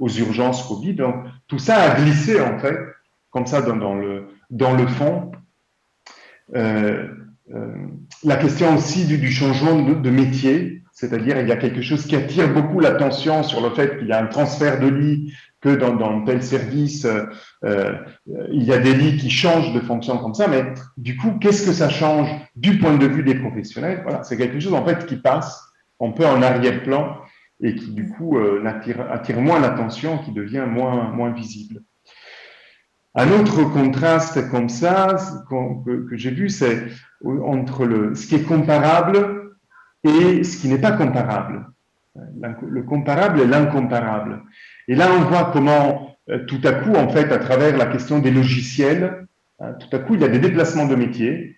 aux urgences Covid. Donc, tout ça a glissé, en fait, comme ça, dans le fond. La question aussi du changement de métier, c'est-à-dire il y a quelque chose qui attire beaucoup l'attention sur le fait qu'il y a un transfert de lits, que dans tel service, il y a des lits qui changent de fonction comme ça, mais du coup, qu'est-ce que ça change du point de vue des professionnels? Voilà, c'est quelque chose en fait qui passe un peu en arrière-plan et qui du coup attire moins l'attention, qui devient moins visible. Un autre contraste comme ça que j'ai vu, c'est entre ce qui est comparable et ce qui n'est pas comparable. Le comparable et l'incomparable. Et là, on voit comment tout à coup, en fait, à travers la question des logiciels, tout à coup, il y a des déplacements de métiers.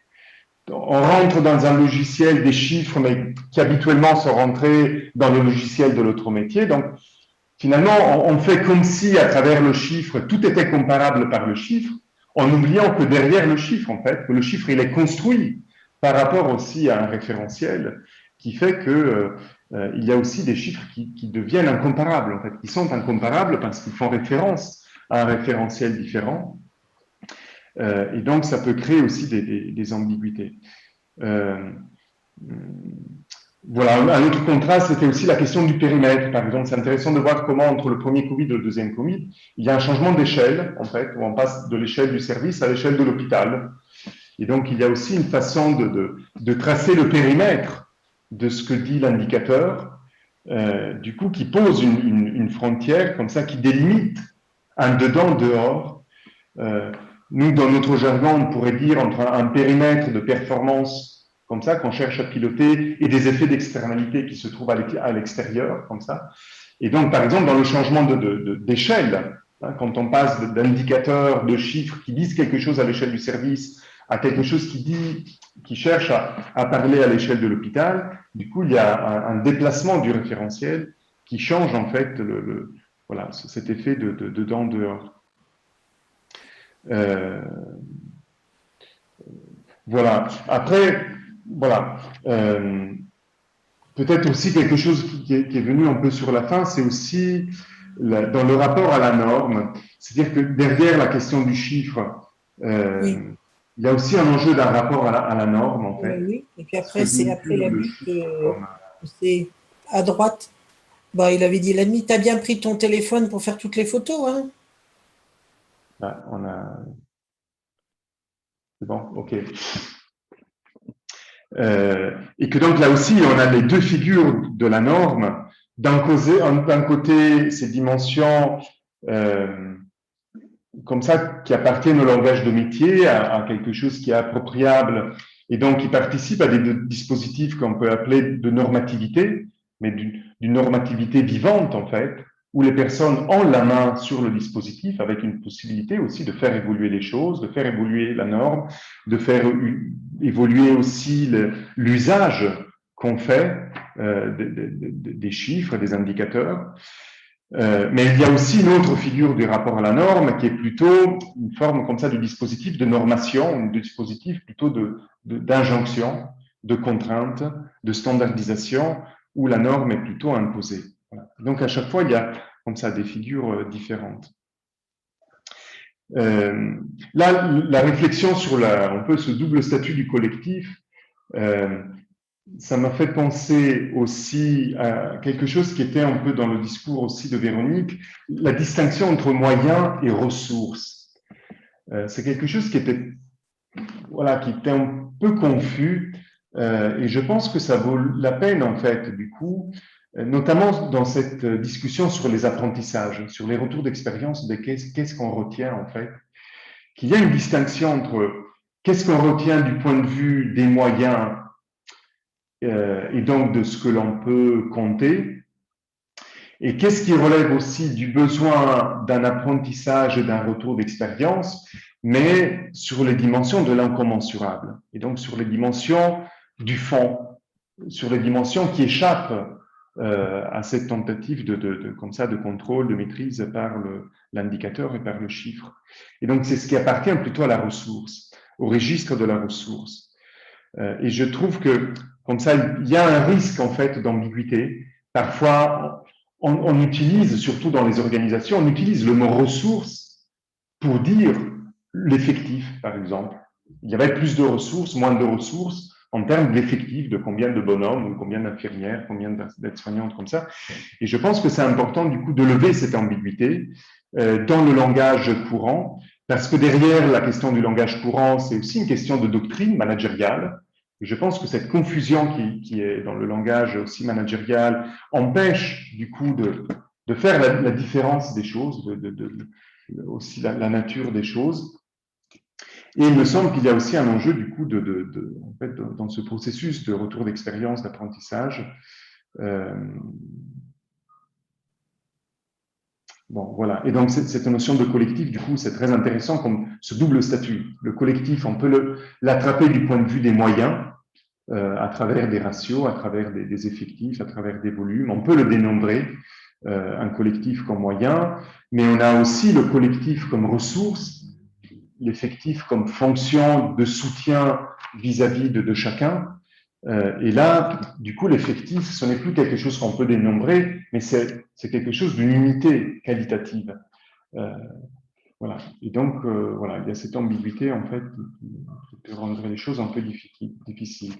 On rentre dans un logiciel des chiffres, mais qui habituellement sont rentrés dans le logiciel de l'autre métier. Donc, finalement, on fait comme si, à travers le chiffre, tout était comparable par le chiffre, en oubliant que derrière le chiffre, en fait, que le chiffre, il est construit par rapport aussi à un référentiel qui fait que il y a aussi des chiffres qui deviennent incomparables, en fait, qui sont incomparables parce qu'ils font référence à un référentiel différent. Et donc, ça peut créer aussi des ambiguïtés. Voilà, un autre contraste, c'était aussi la question du périmètre. Par exemple, c'est intéressant de voir comment, entre le premier Covid et le deuxième Covid, il y a un changement d'échelle, en fait, où on passe de l'échelle du service à l'échelle de l'hôpital. Et donc, il y a aussi une façon de tracer le périmètre de ce que dit l'indicateur, du coup, qui pose une frontière comme ça, qui délimite un dedans-dehors. Nous, dans notre jargon, on pourrait dire entre un périmètre de performance comme ça, qu'on cherche à piloter, et des effets d'externalité qui se trouvent à l'extérieur, comme ça. Et donc, par exemple, dans le changement d'échelle, hein, quand on passe d'indicateurs, de chiffres qui disent quelque chose à l'échelle du service, à quelque chose qui cherche à parler à l'échelle de l'hôpital, du coup, il y a un déplacement du référentiel qui change, en fait, voilà, cet effet de dedans-dehors. Voilà. Après, voilà. Peut-être aussi quelque chose qui est venu un peu sur la fin, c'est aussi dans le rapport à la norme. C'est-à-dire que derrière la question du chiffre, oui. Il y a aussi un enjeu d'un rapport à la norme, en fait. Oui, et puis après, c'est après la nuit c'est à droite. Bah, il avait dit la nuit, t'as bien pris ton téléphone pour faire toutes les photos, hein? Ah, c'est bon, ok. Et que donc là aussi, on a les deux figures de la norme. D'un côté, ces dimensions comme ça qui appartiennent au langage de métier, à quelque chose qui est appropriable et donc qui participe à des dispositifs qu'on peut appeler de normativité, mais d'une normativité vivante en fait, où les personnes ont la main sur le dispositif avec une possibilité aussi de faire évoluer les choses, de faire évoluer la norme, de faire évoluer aussi l'usage qu'on fait des chiffres, des indicateurs. Mais il y a aussi une autre figure du rapport à la norme qui est plutôt une forme comme ça de dispositif de normation, de dispositif plutôt d'injonction, de contrainte, de standardisation, où la norme est plutôt imposée. Voilà. Donc à chaque fois, il y a comme ça des figures différentes. Là, la réflexion sur un peu ce double statut du collectif, ça m'a fait penser aussi à quelque chose qui était un peu dans le discours aussi de Véronique, la distinction entre moyens et ressources. C'est quelque chose qui était un peu confus, et je pense que ça vaut la peine en fait, du coup, notamment dans cette discussion sur les apprentissages, sur les retours d'expérience, de qu'est-ce qu'on retient en fait. qu'il y a une distinction entre qu'est-ce qu'on retient du point de vue des moyens et donc de ce que l'on peut compter, et qu'est-ce qui relève aussi du besoin d'un apprentissage et d'un retour d'expérience, mais sur les dimensions de l'incommensurable, et donc sur les dimensions du fond, sur les dimensions qui échappent à cette tentative comme ça, de contrôle, de maîtrise par l'indicateur et par le chiffre. Et donc, c'est ce qui appartient plutôt à la ressource, au registre de la ressource. Et je trouve que, comme ça, il y a un risque, en fait, d'ambiguïté. Parfois, on utilise, surtout dans les organisations, on utilise le mot ressources pour dire l'effectif, par exemple. Il y avait plus de ressources, moins de ressources, en termes d'effectifs, de combien de bonhommes, ou combien d'infirmières, combien d'aides-soignantes, comme ça. Et je pense que c'est important, du coup, de lever cette ambiguïté dans le langage courant, parce que derrière la question du langage courant, c'est aussi une question de doctrine managériale. Et je pense que cette confusion qui est dans le langage aussi managérial empêche, du coup, de faire la différence des choses, aussi la nature des choses. Et il me semble qu'il y a aussi un enjeu, du coup, en fait, dans ce processus de retour d'expérience, d'apprentissage. Bon, voilà. Et donc, cette notion de collectif, du coup, c'est très intéressant comme ce double statut. Le collectif, on peut l'attraper du point de vue des moyens, à travers des ratios, à travers des effectifs, à travers des volumes. On peut le dénombrer, un collectif comme moyen, mais on a aussi le collectif comme ressource, l'effectif comme fonction de soutien vis-à-vis de chacun. Et là, du coup, l'effectif, ce n'est plus quelque chose qu'on peut dénombrer, mais c'est quelque chose d'une unité qualitative. Voilà. Et donc, voilà, il y a cette ambiguïté, en fait, qui peut rendre les choses un peu difficiles.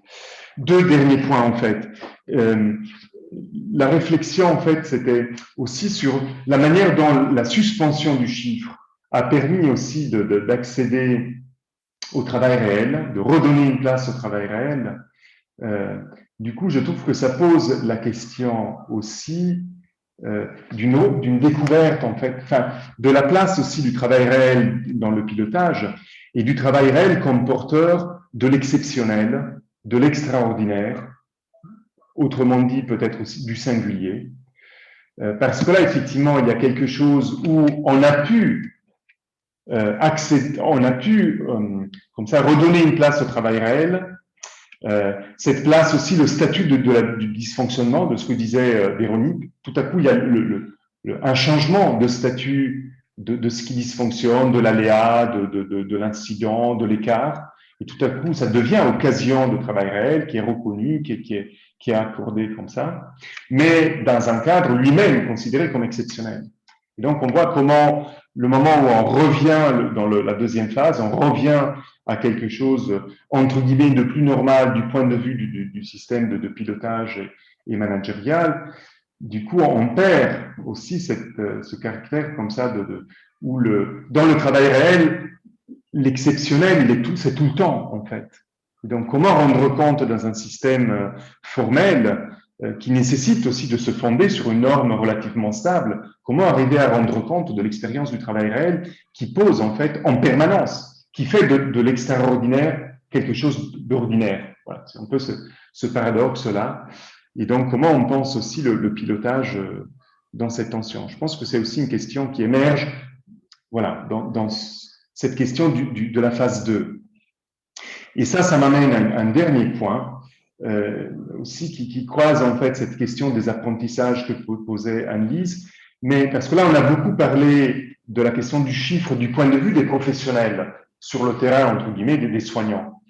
Deux derniers points, en fait. La réflexion, en fait, c'était aussi sur la manière dont la suspension du chiffre a permis aussi d'accéder au travail réel, de redonner une place au travail réel. Du coup, je trouve que ça pose la question aussi d'une découverte, en fait, enfin, de la place aussi du travail réel dans le pilotage et du travail réel comme porteur de l'exceptionnel, de l'extraordinaire, autrement dit peut-être aussi du singulier. Parce que là, effectivement, il y a quelque chose où on a pu comme ça redonner une place au travail réel. Cette place aussi, le statut du dysfonctionnement, de ce que disait Véronique. Tout à coup, il y a un changement de statut de ce qui dysfonctionne, de l'aléa, de l'incident, de l'écart. Et tout à coup, ça devient occasion de travail réel qui est reconnu, qui est accordé comme ça, mais dans un cadre lui-même considéré comme exceptionnel. Et donc, on voit comment le moment où on revient dans la deuxième phase, on revient à quelque chose, entre guillemets, de plus normal du point de vue du système de pilotage et managérial. Du coup, on perd aussi ce caractère comme ça où dans le travail réel, l'exceptionnel, c'est tout le temps, en fait. Et donc, comment rendre compte dans un système formel qui nécessite aussi de se fonder sur une norme relativement stable, comment arriver à rendre compte de l'expérience du travail réel qui pose en fait en permanence, qui fait de l'extraordinaire quelque chose d'ordinaire. Voilà, c'est un peu ce paradoxe-là. Et donc, comment on pense aussi le pilotage dans cette tension. Je pense que c'est aussi une question qui émerge voilà, dans cette question de la phase 2. Et ça m'amène à un dernier point, aussi qui croise en fait cette question des apprentissages que posait Anne-Lise, mais parce que là on a beaucoup parlé de la question du chiffre du point de vue des professionnels sur le terrain entre guillemets des soignants.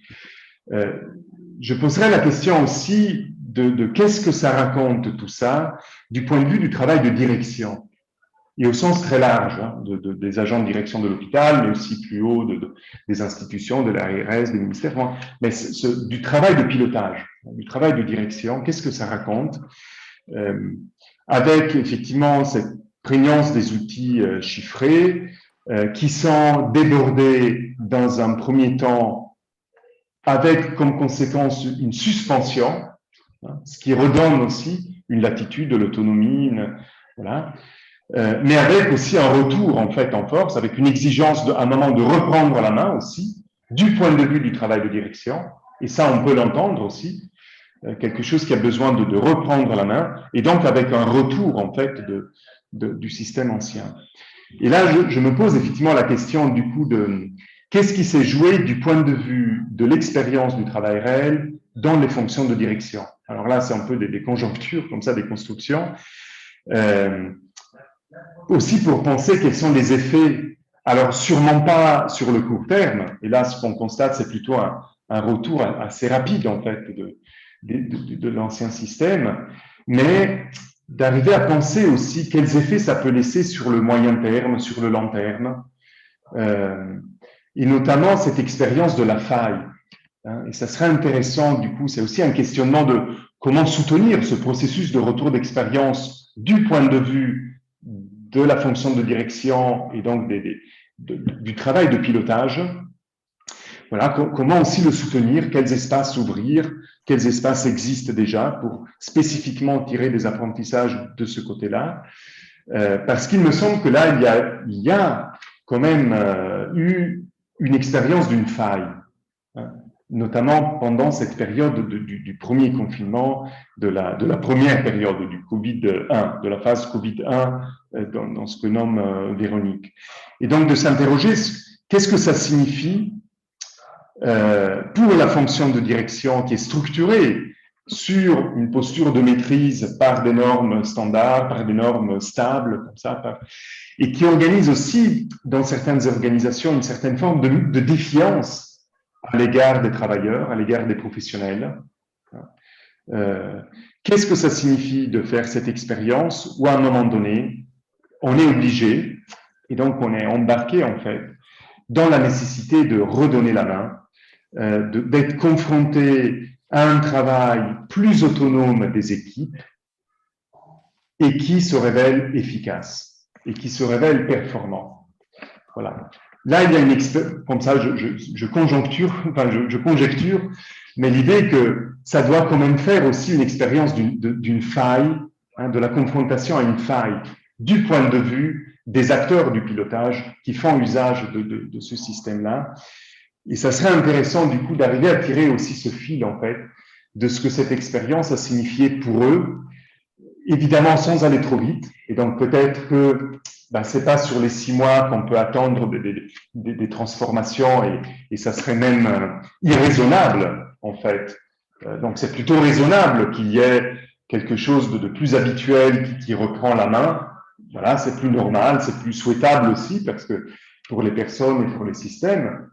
Je poserai la question aussi de qu'est-ce que ça raconte tout ça du point de vue du travail de direction et au sens très large des agents de direction de l'hôpital, mais aussi plus haut des institutions, de l'ARS, des ministères, mais du travail de pilotage, du travail de direction, qu'est-ce que ça raconte avec effectivement cette prégnance des outils chiffrés qui sont débordés dans un premier temps avec comme conséquence une suspension, ce qui redonne aussi une latitude de l'autonomie, voilà. mais avec aussi un retour en fait en force, avec une exigence à un moment de reprendre la main aussi, du point de vue du travail de direction, et ça on peut l'entendre aussi, quelque chose qui a besoin de reprendre la main, et donc avec un retour en fait du système ancien. Et là, je me pose effectivement la question du coup de qu'est-ce qui s'est joué du point de vue de l'expérience du travail réel dans les fonctions de direction. Alors là, c'est un peu des conjonctures, comme ça, des constructions. Aussi pour penser quels sont les effets, alors sûrement pas sur le court terme, et là, ce qu'on constate, c'est plutôt un retour assez rapide, en fait, de l'ancien système, mais d'arriver à penser aussi quels effets ça peut laisser sur le moyen terme, sur le long terme, et notamment cette expérience de la faille. Hein, et ça serait intéressant, du coup, c'est aussi un questionnement de comment soutenir ce processus de retour d'expérience du point de vue de la fonction de direction et donc du travail de pilotage. Voilà, comment aussi le soutenir, quels espaces ouvrir, quels espaces existent déjà pour spécifiquement tirer des apprentissages de ce côté-là. Parce qu'il me semble que là, il y a quand même eu une expérience d'une faille, hein, notamment pendant cette période du premier confinement, de la première période du Covid-1, de la phase Covid-1 dans ce que nomme Véronique. Et donc de s'interroger, qu'est-ce que ça signifie pour la fonction de direction qui est structurée sur une posture de maîtrise par des normes standards, par des normes stables, comme ça, et qui organise aussi, dans certaines organisations, une certaine forme de défiance à l'égard des travailleurs, à l'égard des professionnels. Qu'est-ce que ça signifie de faire cette expérience où, à un moment donné, on est obligé, et donc on est embarqué, en fait, dans la nécessité de redonner la main, d'être confronté à un travail plus autonome des équipes et qui se révèle efficace et qui se révèle performant. Voilà. Là, il y a une comme ça, je conjecture, mais l'idée que ça doit quand même faire aussi une expérience d'une faille, hein, de la confrontation à une faille, du point de vue des acteurs du pilotage qui font usage de ce système-là. Et ça serait intéressant, du coup, d'arriver à tirer aussi ce fil, en fait, de ce que cette expérience a signifié pour eux, évidemment sans aller trop vite. Et donc, peut-être que c'est pas sur les 6 mois qu'on peut attendre des transformations et ça serait même irraisonnable, en fait. Donc, c'est plutôt raisonnable qu'il y ait quelque chose de plus habituel qui reprend la main. Voilà, c'est plus normal, c'est plus souhaitable aussi, parce que pour les personnes et pour les systèmes.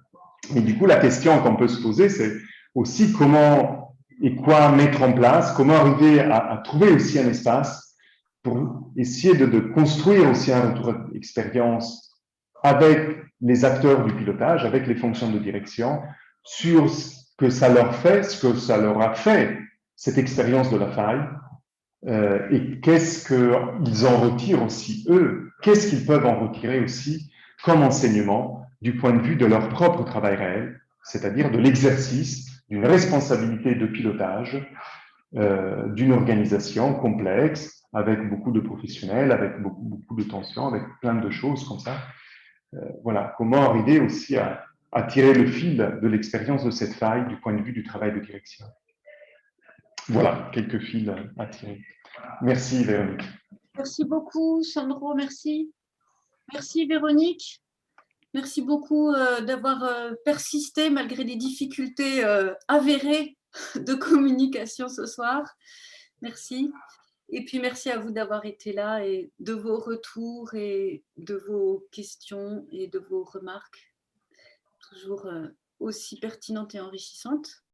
Mais du coup, la question qu'on peut se poser, c'est aussi comment et quoi mettre en place, comment arriver à trouver aussi un espace pour essayer de construire aussi un retour d'expérience avec les acteurs du pilotage, avec les fonctions de direction, sur ce que ça leur fait, ce que ça leur a fait, cette expérience de la faille, et qu'est-ce qu'ils en retirent aussi, eux, qu'est-ce qu'ils peuvent en retirer aussi comme enseignement du point de vue de leur propre travail réel, c'est-à-dire de l'exercice d'une responsabilité de pilotage d'une organisation complexe, avec beaucoup de professionnels, avec beaucoup de tensions, avec plein de choses comme ça. Voilà, comment arriver aussi à tirer le fil de l'expérience de cette faille du point de vue du travail de direction. Voilà, quelques fils à tirer. Merci Véronique. Merci beaucoup Sandro, merci. Merci Véronique. Merci beaucoup d'avoir persisté malgré les difficultés avérées de communication ce soir. Merci. Et puis merci à vous d'avoir été là et de vos retours et de vos questions et de vos remarques, toujours aussi pertinentes et enrichissantes.